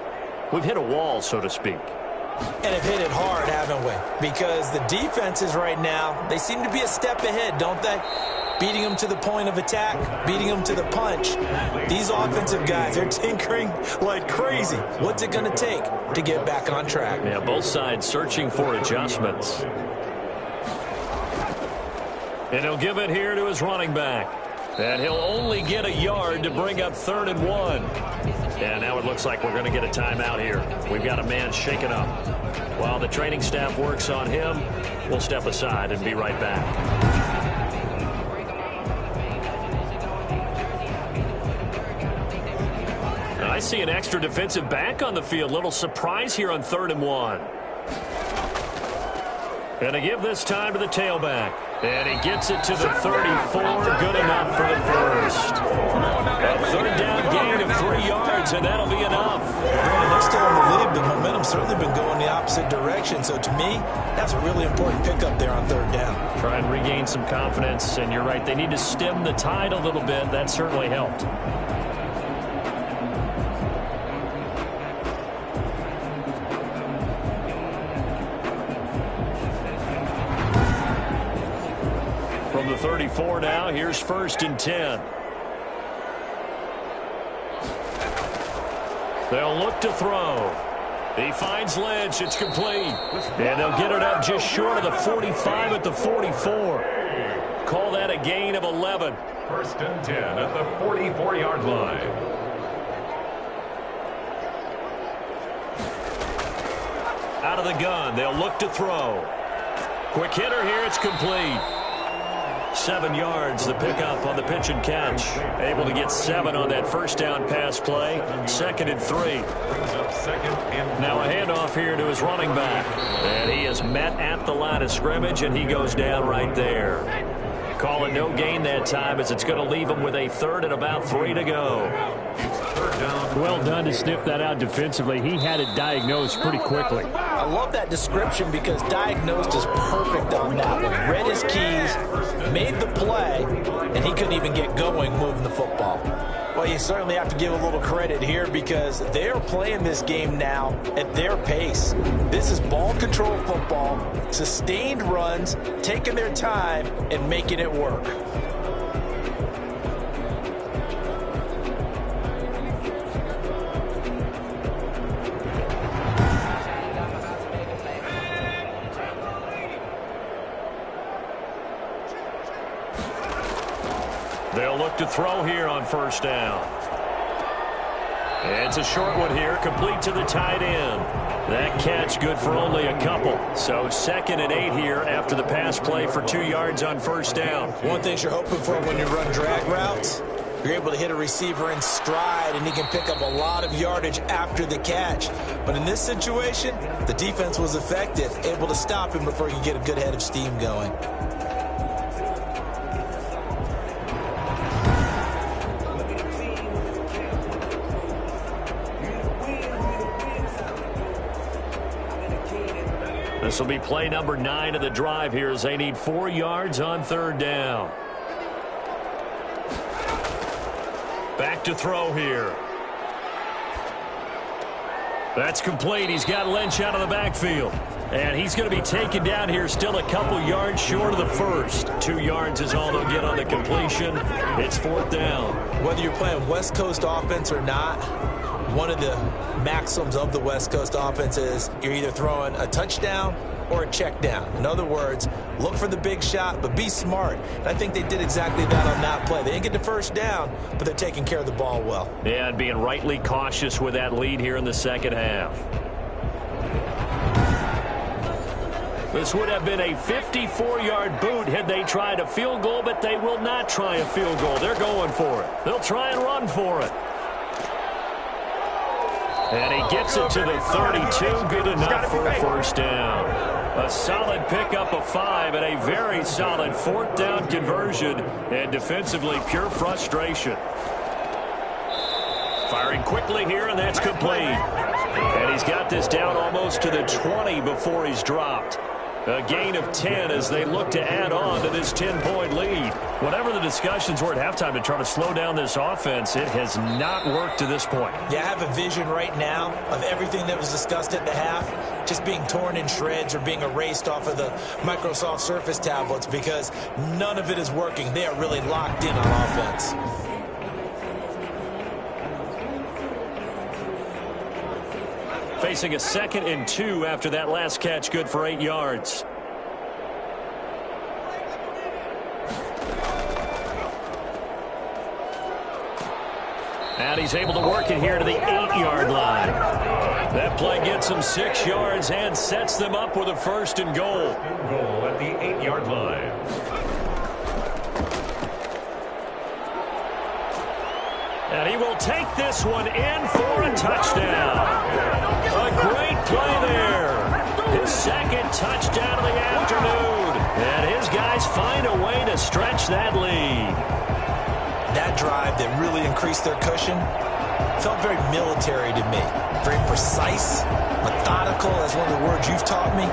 We've hit a wall, so to speak. And have hit it hard, haven't we? Because the defenses right now, they seem to be a step ahead, don't they? Beating them to the point of attack, beating them to the punch. These offensive guys, they're tinkering like crazy. What's it going to take to get back on track? Yeah, both sides searching for adjustments. And he'll give it here to his running back. And he'll only get a yard to bring up 3rd and 1. And now it looks like we're going to get a timeout here. We've got a man shaken up. While the training staff works on him, we'll step aside and be right back. I see an extra defensive back on the field. Little surprise here on 3rd and 1. And to give this time to the tailback. And he gets it to the 34. Good enough for the first. A 3rd down gain of 3 yards, and that'll be enough. Brandon, they're still in the lead. The momentum's certainly been going the opposite direction. So to me, that's a really important pickup there on 3rd down. Try and regain some confidence. And you're right, they need to stem the tide a little bit. That certainly helped. 34 now. Here's 1st and 10. They'll look to throw. He finds Lynch. It's complete. And they'll get it up just short of the 45 at the 44. Call that a gain of 11. 1st and 10 at the 44-yard line. Out of the gun. They'll look to throw. Quick hitter here. It's complete. 7 yards, the pickup on the pitch and catch. Able to get 7 on that first down pass play. 2nd and 3. Now a handoff here to his running back. And he is met at the line of scrimmage, and he goes down right there. Call it no gain that time, as it's going to leave him with a 3rd and about 3 to go. Well done to sniff that out defensively. He had it diagnosed pretty quickly. I love that description because diagnosed is perfect on that one. Read his keys, made the play, and he couldn't even get going moving the football. Well, you certainly have to give a little credit here because they're playing this game now at their pace. This is ball control football, sustained runs, taking their time, and making it work. They'll look to throw here on 1st down. It's a short one here, complete to the tight end. That catch good for only a couple. So 2nd and 8 here after the pass play for 2 yards on 1st down. One thing you're hoping for when you run drag routes, you're able to hit a receiver in stride, and he can pick up a lot of yardage after the catch. But in this situation, the defense was effective, able to stop him before he could get a good head of steam going. This will be play number 9 of the drive here as they need 4 yards on 3rd down. Back to throw here. That's complete. He's got Lynch out of the backfield. And he's going to be taken down here still a couple yards short of the 1st. 2 yards is all they'll get on the completion. It's 4th down. Whether you're playing West Coast offense or not, one of the maxims of the West Coast offense is you're either throwing a touchdown or a check down. In other words, look for the big shot, but be smart. And I think they did exactly that on that play. They didn't get the 1st down, but they're taking care of the ball well. Yeah, and being rightly cautious with that lead here in the 2nd half. This would have been a 54-yard boot had they tried a field goal, but they will not try a field goal. They're going for it. They'll try and run for it. And he gets it to the 32. Good enough for a 1st down. A solid pickup of 5 and a very solid 4th down conversion. And defensively, pure frustration. Firing quickly here, and that's complete. And he's got this down almost to the 20 before he's dropped. A gain of 10 as they look to add on to this 10-point lead. Whatever the discussions were at halftime to try to slow down this offense, it has not worked to this point. Yeah, I have a vision right now of everything that was discussed at the half just being torn in shreds or being erased off of the Microsoft Surface tablets because none of it is working. They are really locked in on offense. Facing a 2nd and 2 after that last catch, good for 8 yards. And he's able to work it here to the 8-yard line. That play gets them 6 yards and sets them up with a 1st and goal. Goal at the 8-yard line. And he will take this one in for a touchdown. A great play there. His 2nd touchdown of the afternoon. And his guys find a way to stretch that lead. That drive that really increased their cushion felt very military to me. Very precise, methodical, that's one of the words you've taught me.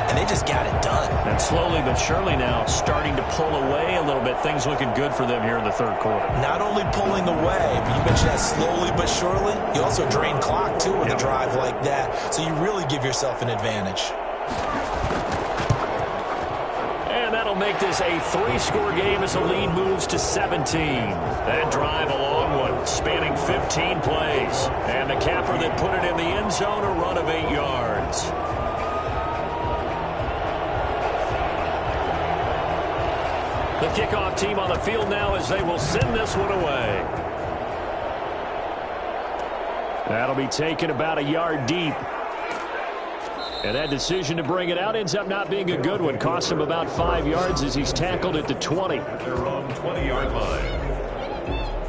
And they just got it done. And slowly but surely now starting to pull away a little bit. Things looking good for them here in the 3rd quarter. Not only pulling away, but you mentioned that slowly but surely. You also drain clock, too, with a drive like that. So you really give yourself an advantage. And that'll they'll make this a 3-score game as the lead moves to 17. That drive, a long one, spanning 15 plays. And the capper that put it in the end zone, a run of 8 yards. The kickoff team on the field now as they will send this one away. That'll be taken about a yard deep. And that decision to bring it out ends up not being a good one. Cost him about 5 yards as he's tackled at the 20. They're on 20-yard line.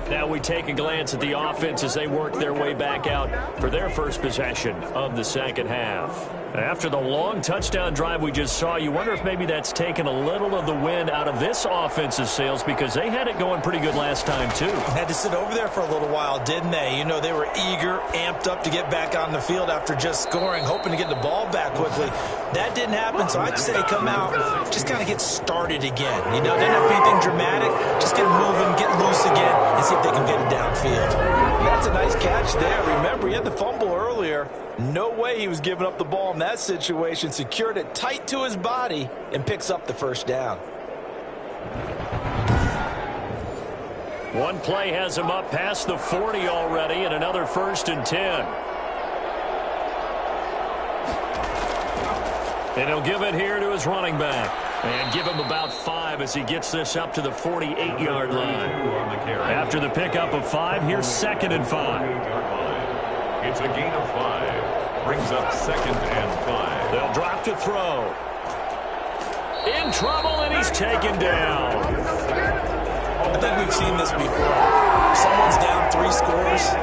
Now we take a glance at the offense as they work their way back out for their first possession of the second half. After the long touchdown drive we just saw, you wonder if maybe that's taken a little of the wind out of this offense's sails because they had it going pretty good last time, too. Had to sit over there for a little while, didn't they? You know, they were eager, amped up to get back on the field after just scoring, hoping to get the ball back quickly. That didn't happen, so I'd say come out, just kind of get started again. You know, didn't have anything dramatic, just get moving, get loose again, and see if they can get it downfield. That's a nice catch there. Remember, he had the fumble earlier. No way he was giving up the ball in that situation. Secured it tight to his body and picks up the first down. One play has him up past the 40 already, and another 1st and 10. And he'll give it here to his running back. And give him about 5 as he gets this up to the 48-yard line. After the pickup of 5, here's 2nd and 5. It's a gain of 5. Brings up 2nd and 5. They'll drop to throw. In trouble, and he's taken down. I think we've seen this before. Someone's down 3 scores.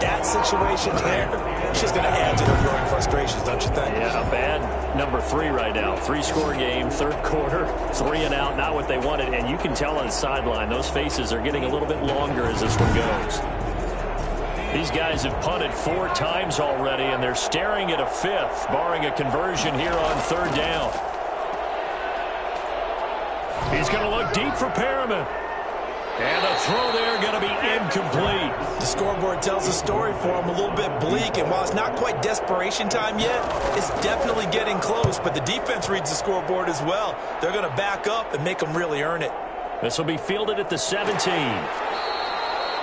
That situation there, it's just going to add to their growing frustrations, don't you think? Yeah, a bad number 3 right now. 3-score game, 3rd quarter, 3 and out, not what they wanted. And you can tell on the sideline, those faces are getting a little bit longer as this one goes. These guys have punted 4 times already, and they're staring at a 5th, barring a conversion here on 3rd down. He's going to look deep for Perriman. And the throw there going to be incomplete. The scoreboard tells a story for him, a little bit bleak, and while it's not quite desperation time yet, it's definitely getting close, but the defense reads the scoreboard as well. They're going to back up and make them really earn it. This will be fielded at the 17.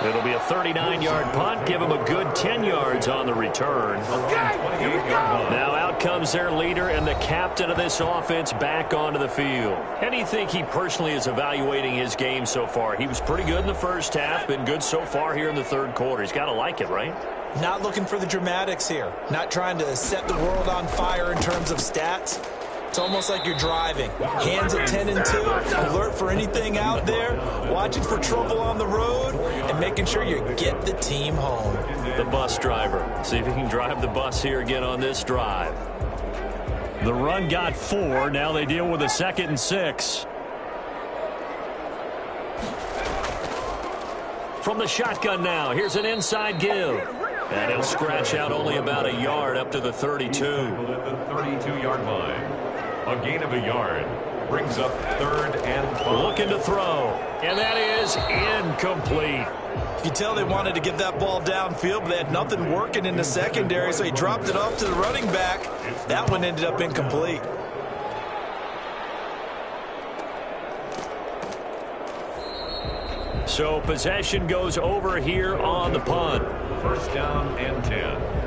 It'll be a 39-yard punt. Give him a good 10 yards on the return. Okay, here we go. Now out comes their leader and the captain of this offense back onto the field. How do you think he personally is evaluating his game so far? He was pretty good in the first half, been good so far here in the 3rd quarter. He's got to like it, right? Not looking for the dramatics here. Not trying to set the world on fire in terms of stats. It's almost like you're driving. Hands at 10 and 2, alert for anything out there, watching for trouble on the road, and making sure you get the team home. The bus driver. See if he can drive the bus here again on this drive. The run got 4. Now they deal with a 2nd and 6. From the shotgun now, here's an inside give. And he'll scratch out only about a yard up to the 32. At the 32-yard line. A gain of a yard. Brings up 3rd and 5. Looking to throw. And that is incomplete. You can tell they wanted to get that ball downfield, but they had nothing working in the secondary, so he dropped it off to the running back. That one ended up incomplete. So possession goes over here on the punt. 1st down and 10.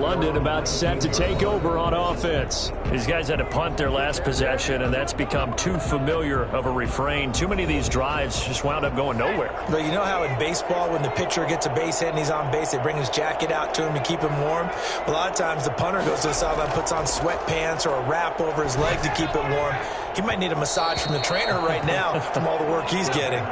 London about set to take over on offense. These guys had to punt their last possession, and that's become too familiar of a refrain. Too many of these drives just wound up going nowhere. But you know how in baseball, when the pitcher gets a base hit and he's on base, they bring his jacket out to him to keep him warm? A lot of times the punter goes to the sideline, puts on sweatpants or a wrap over his leg to keep it warm. He might need a massage from the trainer right now from all the work he's getting.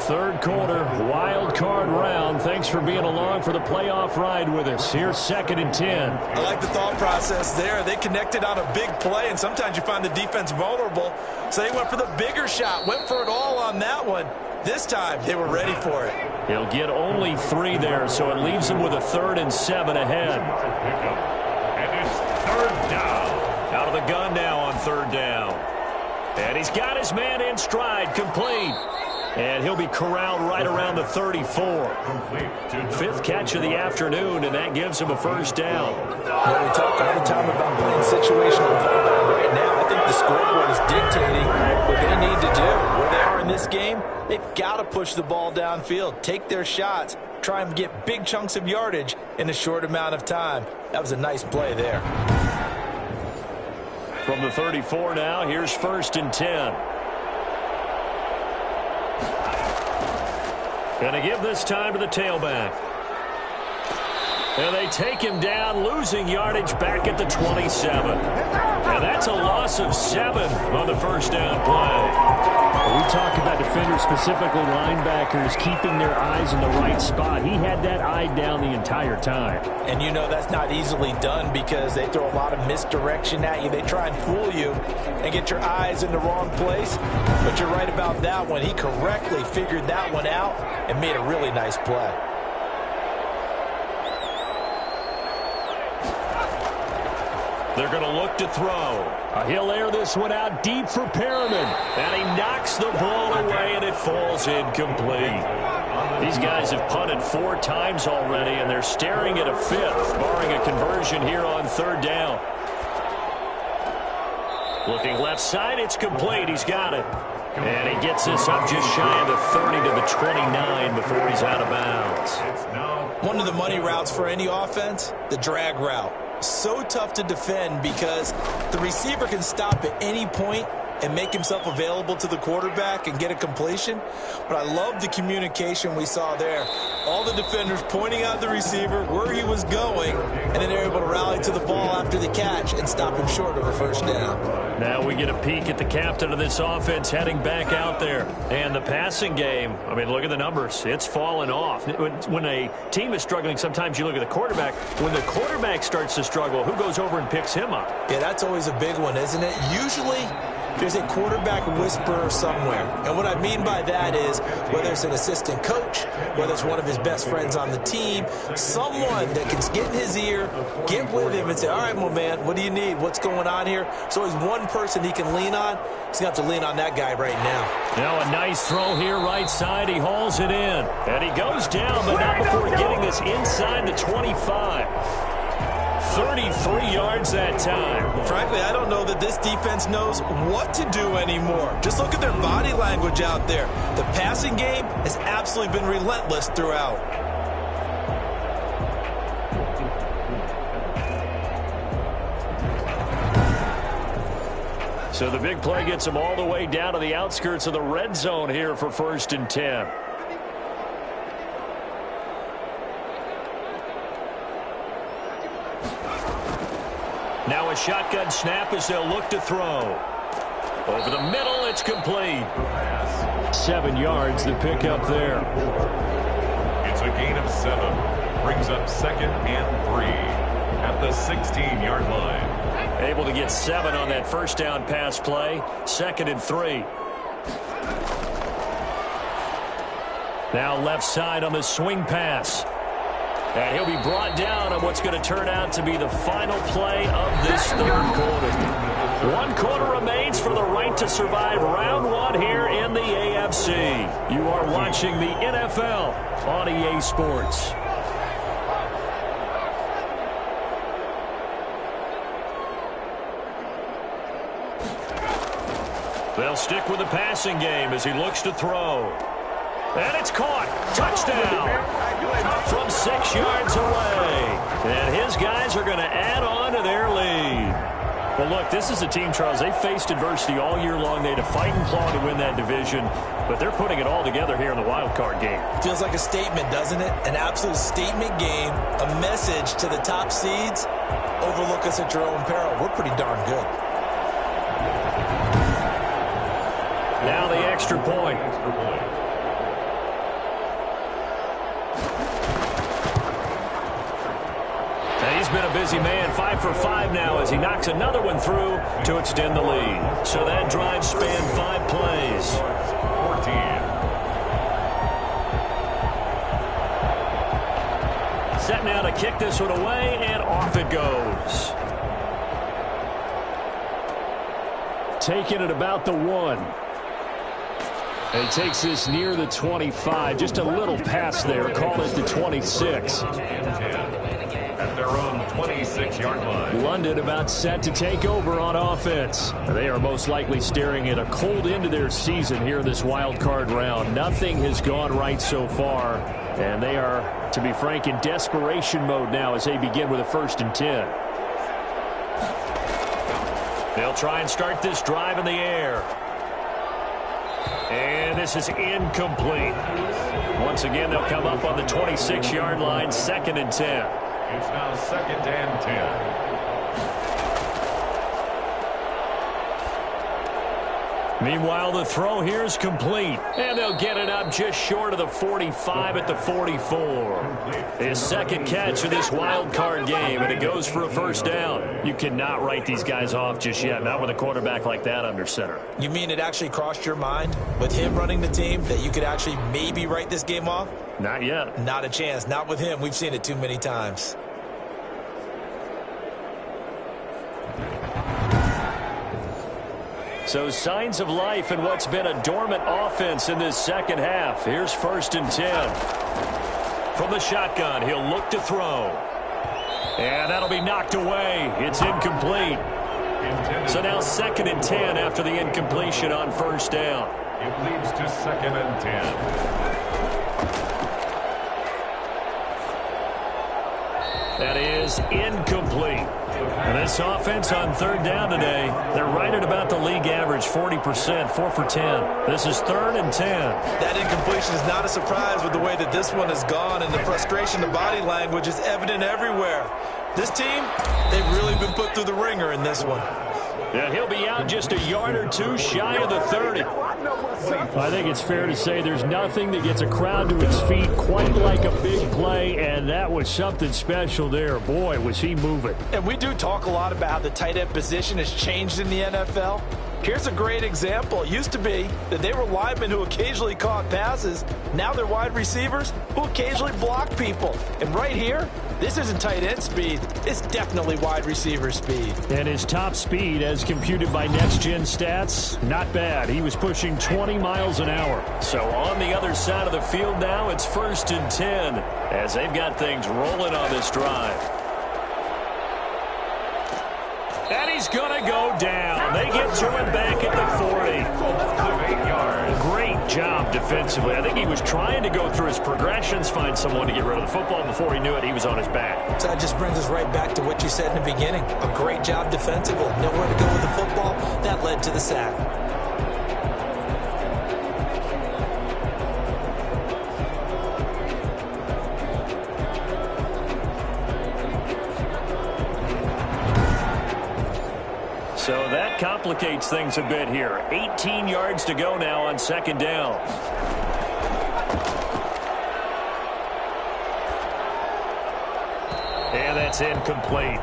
3rd quarter, wild card round. Thanks for being along for the playoff ride with us. Here's 2nd and 10. I like the thought process there. They connected on a big play, and sometimes you find the defense vulnerable. So they went for the bigger shot, went for it all on that one. This time, they were ready for it. He'll get only 3 there, so it leaves him with a 3rd and 7 ahead. And it's 3rd down. Out of the gun now on 3rd down. And he's got his man in stride, complete. And he'll be corralled right around the 34. Fifth catch of the afternoon, and that gives him a first down. Well, we talk all the time about playing situational football. Right now, I think the scoreboard is dictating what they need to do. Where they are in this game, they've got to push the ball downfield, take their shots, try and get big chunks of yardage in a short amount of time. That was a nice play there. From the 34 now, here's 1st and 10. Going to give this time to the tailback. And they take him down, losing yardage back at the 27. And that's a loss of 7 on the first down play. We talk about defenders, specifically linebackers, keeping their eyes in the right spot. He had that eye down the entire time. And you know that's not easily done because they throw a lot of misdirection at you. They try and fool you and get your eyes in the wrong place. But you're right about that one. He correctly figured that one out and made a really nice play. They're going to look to throw. He'll air this one out deep for Perriman. And he knocks the ball away, and it falls incomplete. These guys have punted 4 times already, and they're staring at a 5th, barring a conversion here on 3rd down. Looking left side, it's complete. He's got it. And he gets this up just shy of the 30 to the 29 before he's out of bounds. One of the money routes for any offense, the drag route. So tough to defend because the receiver can stop at any point and make himself available to the quarterback and get a completion. But I love the communication we saw there. All the defenders pointing out the receiver, where he was going, and then they're able to rally to the ball after the catch and stop him short of a first down. Now we get a peek at the captain of this offense heading back out there. And the passing game, I mean, look at the numbers. It's fallen off. When a team is struggling, sometimes you look at the quarterback. When the quarterback starts to struggle, who goes over and picks him up? Yeah, that's always a big one, isn't it? Usually there's a quarterback whisperer somewhere. And what I mean by that is whether it's an assistant coach, whether it's one of his best friends on the team, someone that can get in his ear, get with him and say, all right, my man, what do you need? What's going on here? So he's one person he can lean on. He's going to have to lean on that guy right now. Now a nice throw here right side. He hauls it in. And he goes down, but not before getting this inside the 25. 33 yards that time. Frankly, I don't know that this defense knows what to do anymore. Just look at their body language out there. The passing game has absolutely been relentless throughout. So the big play gets them all the way down to the outskirts of the red zone here for 1st and 10. Now a shotgun snap as they'll look to throw. Over the middle, it's complete. 7 yards, the pickup there. It's a gain of 7. Brings up 2nd and 3 at the 16-yard line. Able to get 7 on that first down pass play. 2nd and 3. Now left side on the swing pass. And he'll be brought down on what's going to turn out to be the final play of this 3rd quarter. 1 quarter remains for the right to survive round 1 here in the AFC. You are watching the NFL on EA Sports. They'll stick with the passing game as he looks to throw. And it's caught. Touchdown. From 6 yards away. And his guys are going to add on to their lead. Well, look, this is a team, Charles. They faced adversity all year long. They had to fight and claw to win that division. But they're putting it all together here in the wild card game. Feels like a statement, doesn't it? An absolute statement game. A message to the top seeds. Overlook us at your own peril. We're pretty darn good. Now the extra point. He's been a busy man, 5 for 5 now as he knocks another one through to extend the lead. So that drive spanned 5 plays. 14. Set now to kick this one away, and off it goes. Taking it about the 1. He takes this near the 25. Just a little pass there. Call it the 26. At their own 26-yard line. London about set to take over on offense. They are most likely staring at a cold end to their season here in this wild card round. Nothing has gone right so far, and they are, to be frank, in desperation mode now as they begin with a 1st and 10. They'll try and start this drive in the air. And this is incomplete. Once again, they'll come up on the 26-yard line, 2nd and 10. It's now 2nd and 10. Meanwhile, the throw here is complete. And they'll get it up just short of the 45 at the 44. His 2nd catch of this wild card game, and it goes for a 1st down. You cannot write these guys off just yet, not with a quarterback like that under center. You mean it actually crossed your mind with him running the team that you could actually maybe write this game off? Not yet. Not a chance. Not with him. We've seen it too many times. So signs of life in what's been a dormant offense in this 2nd half. Here's 1st and 10. From the shotgun, he'll look to throw. And that'll be knocked away. It's incomplete. So now 2nd and 10 after the incompletion on 1st down. It leads to 2nd and 10. That is incomplete. And this offense on 3rd down today, they're right at about the league average, 40%, 4 for 10. This is 3rd and 10. That incompletion is not a surprise with the way that this one has gone, and the frustration, the body language is evident everywhere. This team, they've really been put through the ringer in this one. And he'll be out just a yard or two shy of the 30. I think it's fair to say there's nothing that gets a crowd to its feet quite like a big play, and that was something special there. Boy, was he moving. And we do talk a lot about how the tight end position has changed in the NFL. Here's a great example. It used to be that they were linemen who occasionally caught passes. Now they're wide receivers who occasionally block people. And right here, this isn't tight end speed. It's definitely wide receiver speed. And his top speed, as computed by Next Gen Stats, not bad. He was pushing 20 miles an hour. So on the other side of the field now, it's 1st and 10 as they've got things rolling on this drive. And he's going to go down. They get to him back at the 40. 8 yards. Great job defensively. I think he was trying to go through his progressions, find someone to get rid of the football. Before he knew it, he was on his back. So that just brings us right back to what you said in the beginning. A great job defensively. Nowhere to go with the football. That led to the sack. So that complicates things a bit here. 18 yards to go now on 2nd down. And that's incomplete.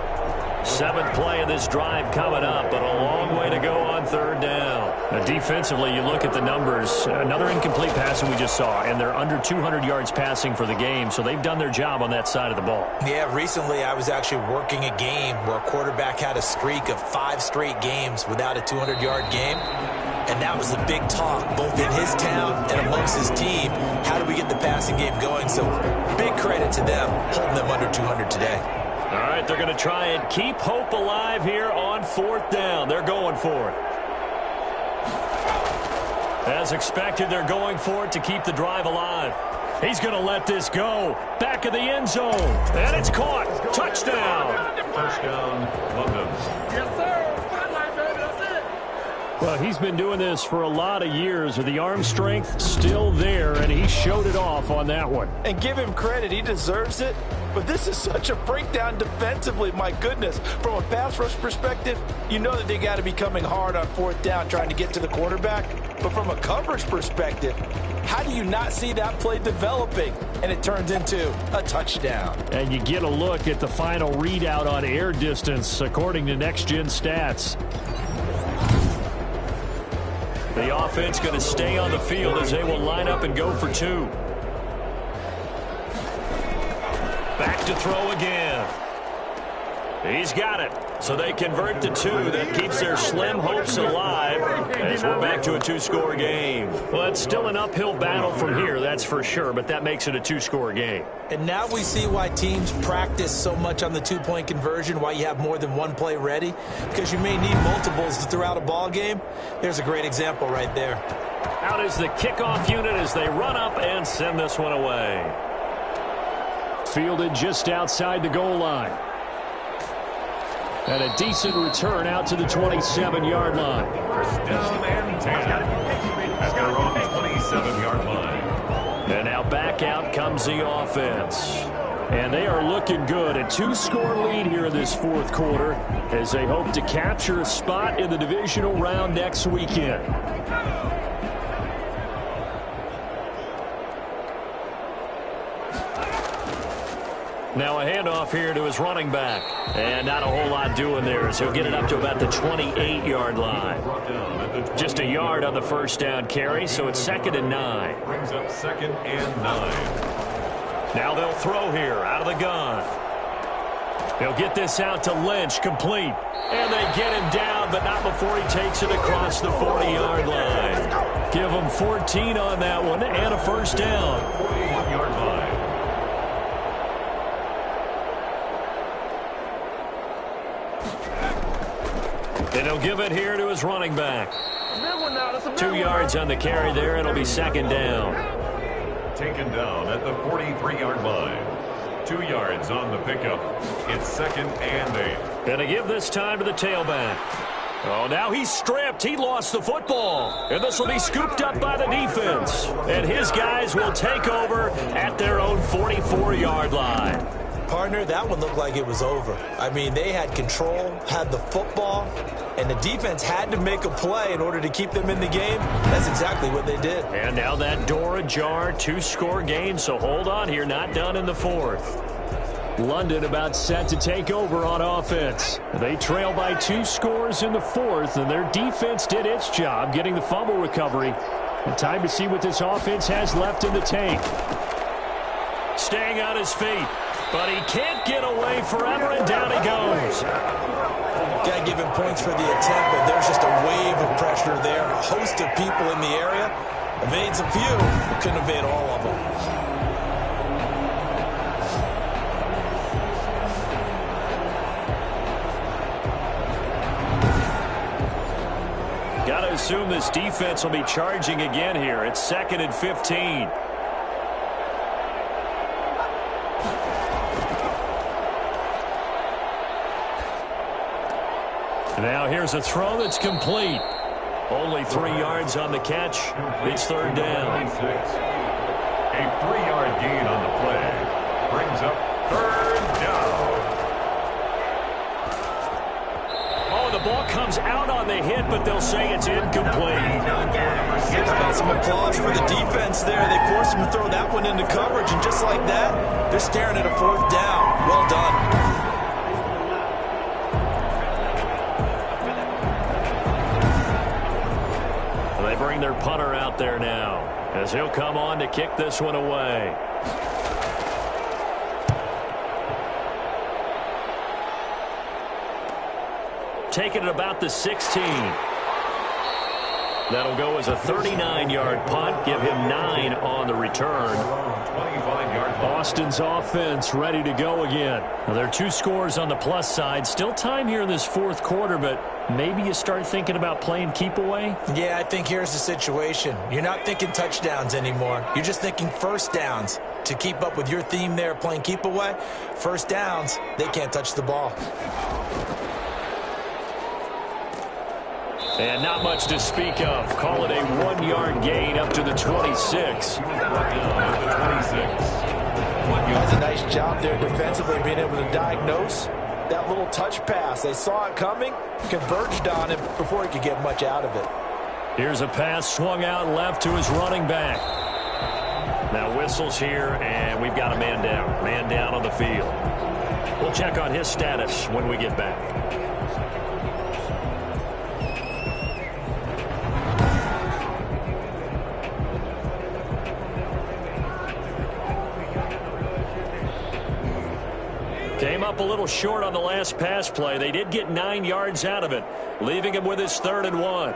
7th play of this drive coming up, but a long way to go on 3rd down. Now, defensively, you look at the numbers. Another incomplete pass that we just saw, and they're under 200 yards passing for the game, so they've done their job on that side of the ball. Yeah, recently I was actually working a game where a quarterback had a streak of 5 straight games without a 200-yard game. And that was the big talk, both in his town and amongst his team. How do we get the passing game going? So big credit to them, holding them under 200 today. All right, they're going to try and keep hope alive here on 4th down. They're going for it. As expected, they're going for it to keep the drive alive. He's going to let this go. Back of the end zone. And it's caught. Touchdown. First down, London. Yes, sir. Spotlight, baby. That's it. Well, he's been doing this for a lot of years with the arm strength still there, and he showed it off on that one. And give him credit. He deserves it. But this is such a breakdown defensively. My goodness. From a pass rush perspective, you know that they got to be coming hard on 4th down trying to get to the quarterback. But from a coverage perspective, how do you not see that play developing? And it turns into a touchdown. And you get a look at the final readout on air distance, according to Next Gen Stats. The offense going to stay on the field as they will line up and go for 2. Back to throw again. He's got it. So they convert to 2. That keeps their slim hopes alive as we're back to a 2-score game. Well, it's still an uphill battle from here, that's for sure, but that makes it a 2-score game. And now we see why teams practice so much on the 2-point conversion, why you have more than one play ready, because you may need multiples throughout a ball game. There's a great example right there. Out is the kickoff unit as they run up and send this one away. Fielded just outside the goal line. And a decent return out to the 27-yard line. First down and 10 at their own 27-yard line. And now back out comes the offense. And they are looking good. A 2-score lead here in this fourth quarter as they hope to capture a spot in the divisional round next weekend. Now a handoff here to his running back. And not a whole lot doing there as he'll get it up to about the 28-yard line. Just a yard on the first down carry, so it's 2nd and 9. Brings up 2nd and 9. Now they'll throw here out of the gun. They'll get this out to Lynch, complete. And they get him down, but not before he takes it across the 40-yard line. Give him 14 on that one and a first down. 41-yard line. And he'll give it here to his running back. 2 yards on the carry there. It'll be 2nd down. Taken down at the 43-yard line. 2 yards on the pickup. It's 2nd and 8. Gonna give this time to the tailback. Oh, now he's stripped. He lost the football. And this will be scooped up by the defense. And his guys will take over at their own 44-yard line. Partner, that one looked like it was over. I mean, they had control, had the football, and the defense had to make a play in order to keep them in the game. That's exactly what they did. And now that door ajar, 2-score game, so hold on here, not done in the fourth. London about set to take over on offense. They trail by 2 scores in the fourth, and their defense did its job getting the fumble recovery. And time to see what this offense has left in the tank. Staying on his feet. But he can't get away forever, and down he goes. Got to give him points for the attempt, but there's just a wave of pressure there. A host of people in the area. Evades a few, but couldn't evade all of them. Got to assume this defense will be charging again here. It's 2nd and 15. Now here's a throw that's complete. Only 3 yards on the catch. It's 3rd down. A 3-yard gain on the play. Brings up 3rd down. Oh, the ball comes out on the hit, but they'll say it's incomplete. Got some applause for the defense there. They forced him to throw that one into coverage, and just like that, they're staring at a 4th down. Well done. Bring their punter out there now as he'll come on to kick this one away. Taking it about the 16. That'll go as a 39-yard punt. Give him 9 on the return. 25-yard line. Austin's offense ready to go again. Now, there are 2 scores on the plus side. Still time here in this fourth quarter, but maybe you start thinking about playing keep away? Yeah, I think here's the situation. You're not thinking touchdowns anymore. You're just thinking first downs. To keep up with your theme there, playing keep away, first downs, they can't touch the ball. And not much to speak of. Call it a 1-yard gain up to the 26. That's a nice job there defensively, being able to diagnose that little touch pass. They saw it coming, converged on him before he could get much out of it. Here's a pass swung out left to his running back. Now whistles here, and we've got a man down. Man down on the field. We'll check on his status when we get back. Came up a little short on the last pass play. They did get 9 yards out of it, leaving him with his 3rd and 1.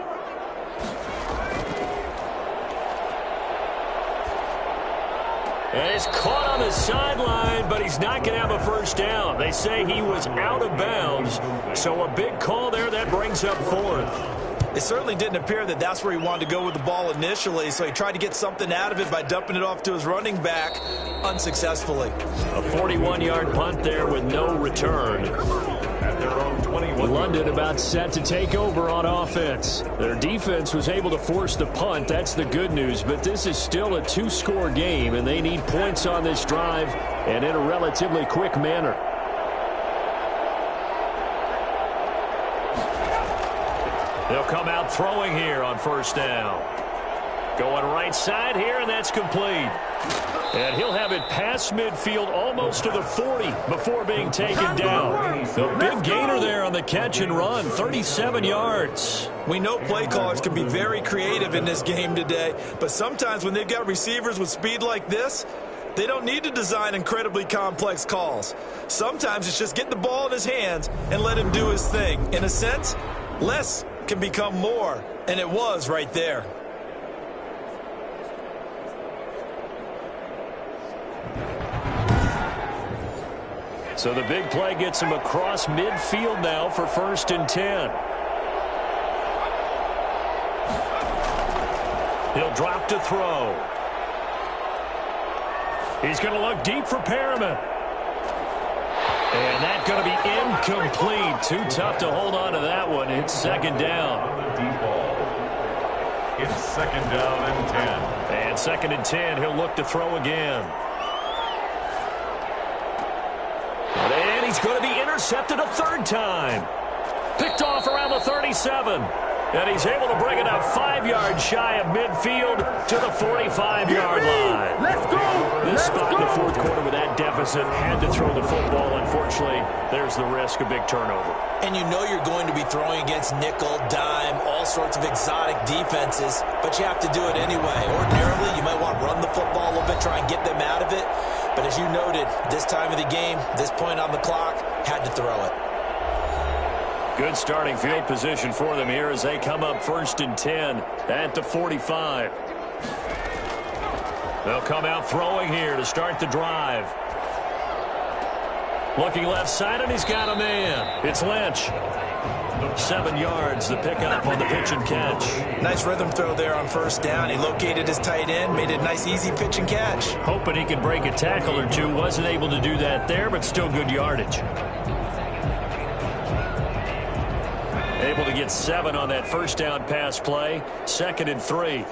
And he's caught on the sideline, but he's not going to have a first down. They say he was out of bounds, so a big call there that brings up 4th. It certainly didn't appear that that's where he wanted to go with the ball initially, so he tried to get something out of it by dumping it off to his running back unsuccessfully. A 41-yard punt there with no return. At their own 21. London about set to take over on offense. Their defense was able to force the punt. That's the good news, but this is still a 2-score game, and they need points on this drive and in a relatively quick manner. They'll come out throwing here on 1st down. Going right side here, and that's complete. And he'll have it past midfield almost to the 40 before being taken down. A big gainer there on the catch and run, 37 yards. We know play callers can be very creative in this game today, but sometimes when they've got receivers with speed like this, they don't need to design incredibly complex calls. Sometimes it's just get the ball in his hands and let him do his thing. In a sense, less can become more, and it was right there. So the big play gets him across midfield now for 1st and 10. He'll drop to throw. He's going to look deep for Perriman. And that's going to be incomplete. Too tough to hold on to that one. It's 2nd down. Deep ball. It's 2nd down and 10. And 2nd and 10, he'll look to throw again. And he's going to be intercepted a 3rd time. Picked off around the 37. And he's able to bring it up 5 yards shy of midfield to the 45-yard line. Let's go. This spot in the 4th quarter with that deficit had to throw the football. Unfortunately, there's the risk of big turnover. And you know you're going to be throwing against nickel, dime, all sorts of exotic defenses, but you have to do it anyway. Ordinarily, you might want to run the football a little bit, try and get them out of it. But as you noted, this time of the game, this point on the clock, had to throw it. Good starting field position for them here as they come up 1st and 10 at the 45. They'll come out throwing here to start the drive. Looking left side, and he's got a man. It's Lynch. 7 yards, the pickup on the pitch and catch. Nice rhythm throw there on 1st down. He located his tight end, made it a nice, easy pitch and catch. Hoping he could break a tackle or two. Wasn't able to do that there, but still good yardage. Able to get 7 on that 1st down pass play. 2nd and 3.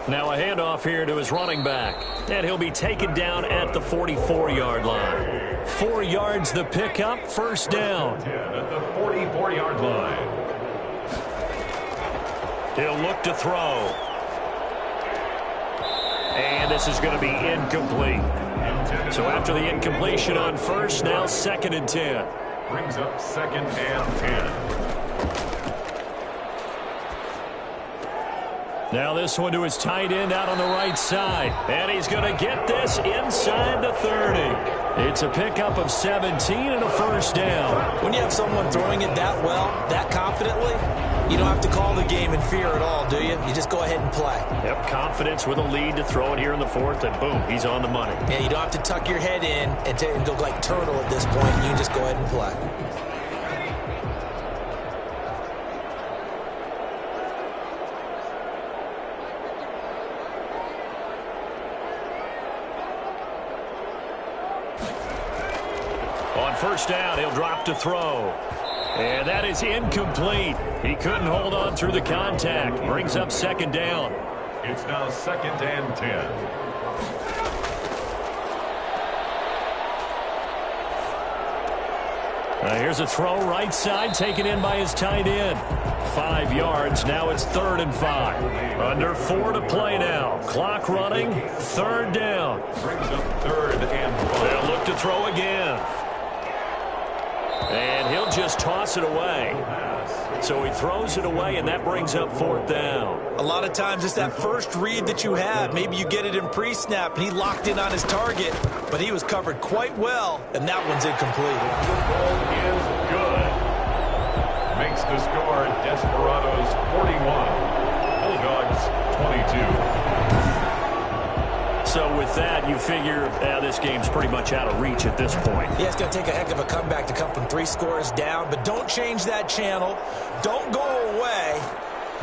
Now a handoff here to his running back. And he'll be taken down at the 44-yard line. 4 yards the pickup, 1st down. At the 44-yard line. He'll look to throw. And this is going to be incomplete. So after the incompletion on 1st, now 2nd and 10. Brings up 2nd and 10. Now this one to his tight end out on the right side. And he's going to get this inside the 30. It's a pickup of 17 and a 1st down. When you have someone throwing it that well, that confidently, you don't have to call the game in fear at all, do you? You just go ahead and play. Yep, confidence with a lead to throw it here in the 4th, and boom, he's on the money. Yeah, you don't have to tuck your head in and look like turtle at this point. You can just go ahead and play. On 1st down, he'll drop to throw. And that is incomplete. He couldn't hold on through the contact. Brings up 2nd down. It's now 2nd and 10. Here's a throw right side taken in by his tight end. 5 yards. Now it's 3rd and 5. Under 4 to play now. Clock running. 3rd down. Brings up 3rd and 5. They'll look to throw again. And he'll just toss it away. So he throws it away, and that brings up 4th down. A lot of times it's that first read that you have. Maybe you get it in pre-snap, and he locked in on his target, but he was covered quite well, and that one's incomplete. The ball is good. Makes the score Desperados 41, Bulldogs 22. So with that, you figure this game's pretty much out of reach at this point. Yeah, it's going to take a heck of a comeback to come from 3 scores down, but don't change that channel. Don't go away.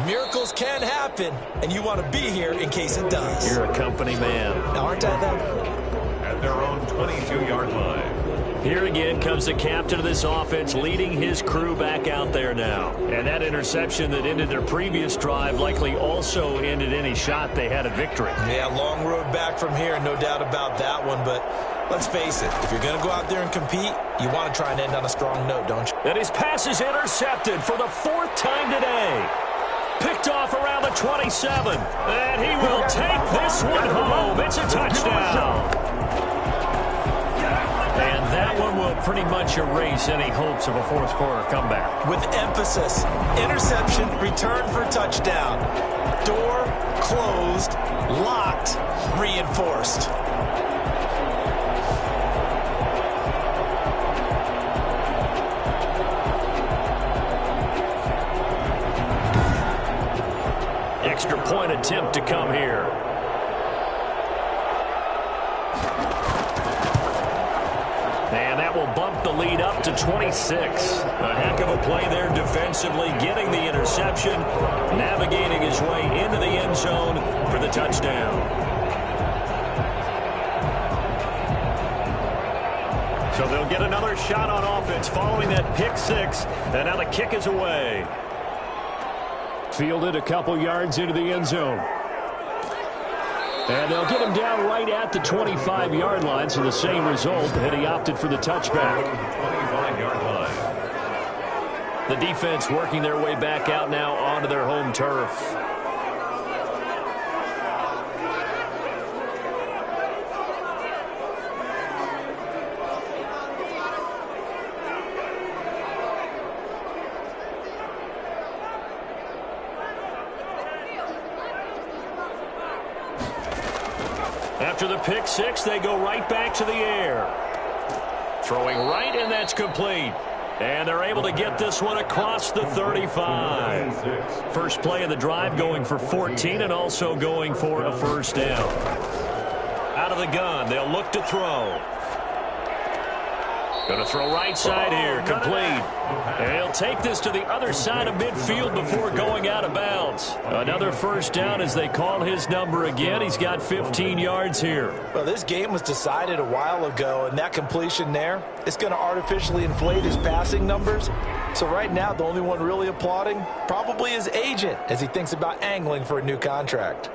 Miracles can happen, and you want to be here in case it does. You're a company man. Now, aren't I, though? At their own 22-yard line. Here again comes the captain of this offense, leading his crew back out there now. And that interception that ended their previous drive likely also ended any shot they had at victory. Yeah, long road back from here, no doubt about that one. But let's face it, if you're going to go out there and compete, you want to try and end on a strong note, don't you? And his pass is intercepted for the 4th time today. Picked off around the 27. And he will take this one home. It's a touchdown. And that one will pretty much erase any hopes of a 4th quarter comeback. With emphasis, interception, return for touchdown. Door closed, locked, reinforced. Extra point attempt to come here. And that will bump the lead up to 26. A heck of a play there defensively, getting the interception, navigating his way into the end zone for the touchdown. So they'll get another shot on offense following that pick 6, and now the kick is away. Fielded a couple yards into the end zone. And they'll get him down right at the 25-yard line, so the same result, and he opted for the touchback. 25-yard line. The defense working their way back out now onto their home turf. After the pick 6, they go right back to the air. Throwing right, and that's complete. And they're able to get this one across the 35. First play of the drive going for 14 and also going for a 1st down. Out of the gun, they'll look to throw. Going to throw right side here, complete. And he'll take this to the other side of midfield before going out of bounds. Another 1st down as they call his number again. He's got 15 yards here. Well, this game was decided a while ago, and that completion there, it's going to artificially inflate his passing numbers. So right now, the only one really applauding probably his agent as he thinks about angling for a new contract.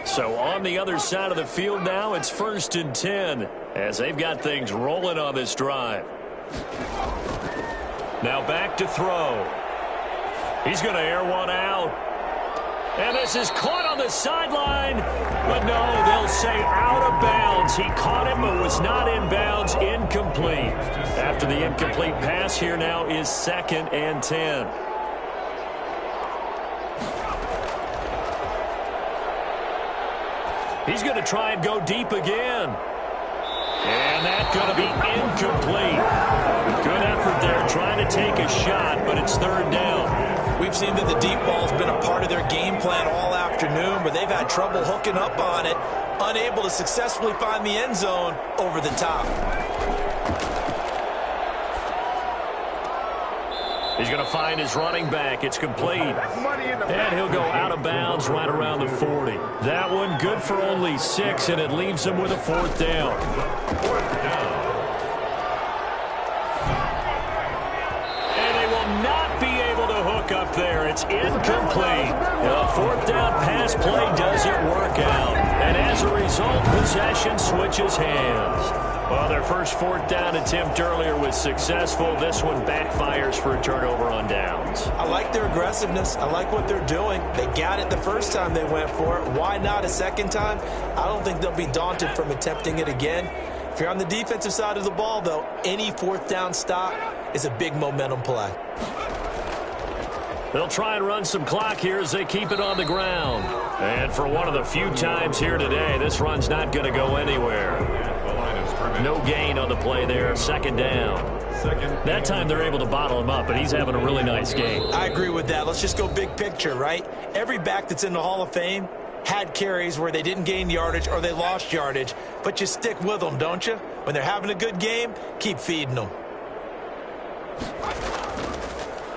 So on the other side of the field now, it's 1st and 10 as they've got things rolling on this drive. Now back to throw. He's going to air one out. And this is caught on the sideline. But no, they'll say out of bounds. He caught it but was not in bounds. Incomplete. After the incomplete pass, here now is 2nd and 10. He's going to try and go deep again. And that's going to be incomplete. Good effort there trying to take a shot, but it's 3rd down. We've seen that the deep ball's been a part of their game plan all afternoon, but they've had trouble hooking up on it, unable to successfully find the end zone over the top. He's going to find his running back. It's complete. And he'll go out of bounds right around the 40. That one good for only 6, and it leaves him with a 4th down. 4th down. And they will not be able to hook up there. It's incomplete. The 4th down pass play doesn't work out. And as a result, possession switches hands. Well, their first fourth down attempt earlier was successful. This one backfires for a turnover on downs. I like their aggressiveness. I like what they're doing. They got it the first time they went for it. Why not a second time? I don't think they'll be daunted from attempting it again. If you're on the defensive side of the ball, though, any fourth down stop is a big momentum play. They'll try and run some clock here as they keep it on the ground. And for one of the few times here today, this run's not going to go anywhere. No gain on the play there. Second down. That time they're able to bottle him up, but he's having a really nice game. I agree with that. Let's just go big picture, right? Every back that's in the Hall of Fame had carries where they didn't gain yardage or they lost yardage, but you stick with them, don't you? When they're having a good game, keep feeding them.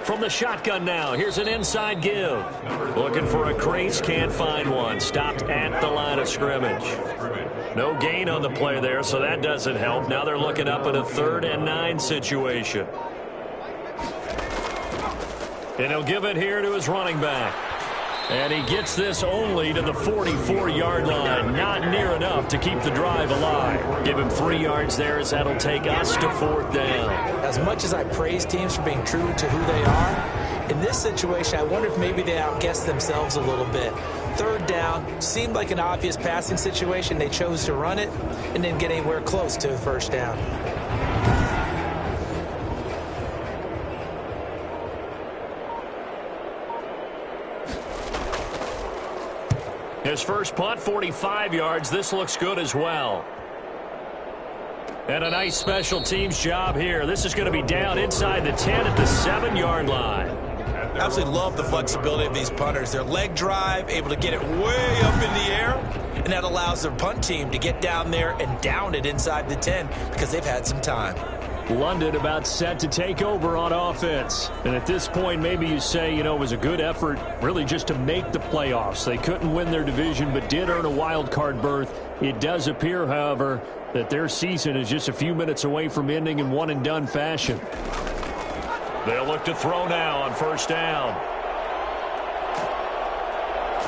From the shotgun now, here's an inside give. Looking for a crease, can't find one. Stopped at the line of scrimmage. No gain on the play there, so that doesn't help. Now they're looking up at a 3rd and 9 situation. And he'll give it here to his running back. And he gets this only to the 44-yard line. Not near enough to keep the drive alive. Give him 3 yards there as that'll take us to 4th down. As much as I praise teams for being true to who they are, in this situation, I wonder if maybe they outguessed themselves a little bit. 3rd down seemed like an obvious passing situation. They chose to run it and didn't get anywhere close to the first down. His first punt, 45 yards. This looks good as well. And a nice special teams job here. This is going to be down inside the 10 at the 7-yard line. Absolutely love the flexibility of these punters. Their leg drive, able to get it way up in the air, and that allows their punt team to get down there and down it inside the 10 because they've had some time. London about set to take over on offense. And at this point, maybe you say, it was a good effort really just to make the playoffs. They couldn't win their division but did earn a wild card berth. It does appear, however, that their season is just a few minutes away from ending in one-and-done fashion. They'll look to throw now on 1st down.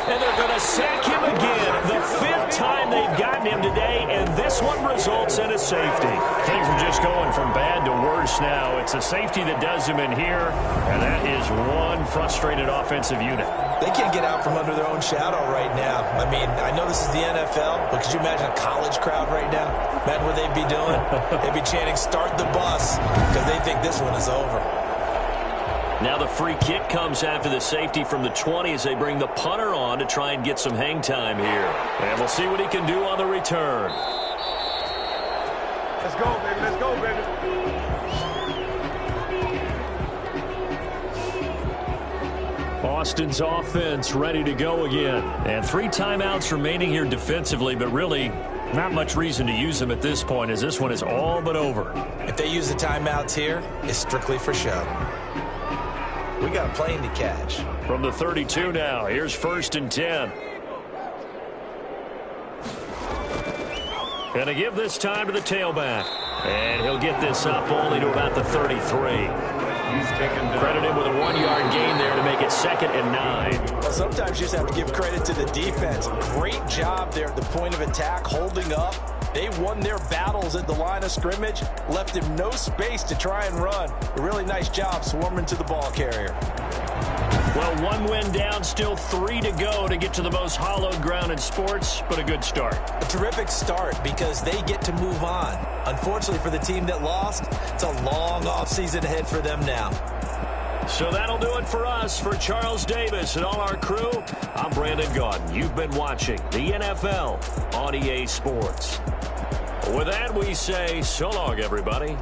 And they're going to sack him again. The 5th time they've gotten him today, and this one results in a safety. Things are just going from bad to worse now. It's a safety that does him in here, and that is one frustrated offensive unit. They can't get out from under their own shadow right now. I mean, I know this is the NFL, but could you imagine a college crowd right now? Imagine what they'd be doing. They'd be chanting, "Start the bus," because they think this one is over. Now the free kick comes after the safety from the 20 as they bring the punter on to try and get some hang time here. And we'll see what he can do on the return. Let's go, baby. Let's go, baby. Austin's offense ready to go again. And 3 timeouts remaining here defensively, but really not much reason to use them at this point as this one is all but over. If they use the timeouts here, it's strictly for show. We got a plane to catch. From the 32 now, here's 1st and 10. Going to give this time to the tailback. And he'll get this up only to about the 33. Credit him with a 1-yard gain there to make it 2nd and 9. Well, sometimes you just have to give credit to the defense. Great job there at the point of attack, holding up. They won their battles at the line of scrimmage, left him no space to try and run. A really nice job swarming to the ball carrier. Well, 1 win down, still 3 to go to get to the most hallowed ground in sports, but a good start. A terrific start because they get to move on. Unfortunately for the team that lost, it's a long offseason ahead for them now. So that'll do it for us. For Charles Davis and all our crew, I'm Brandon Gaudin. You've been watching the NFL on EA Sports. With that, we say so long, everybody.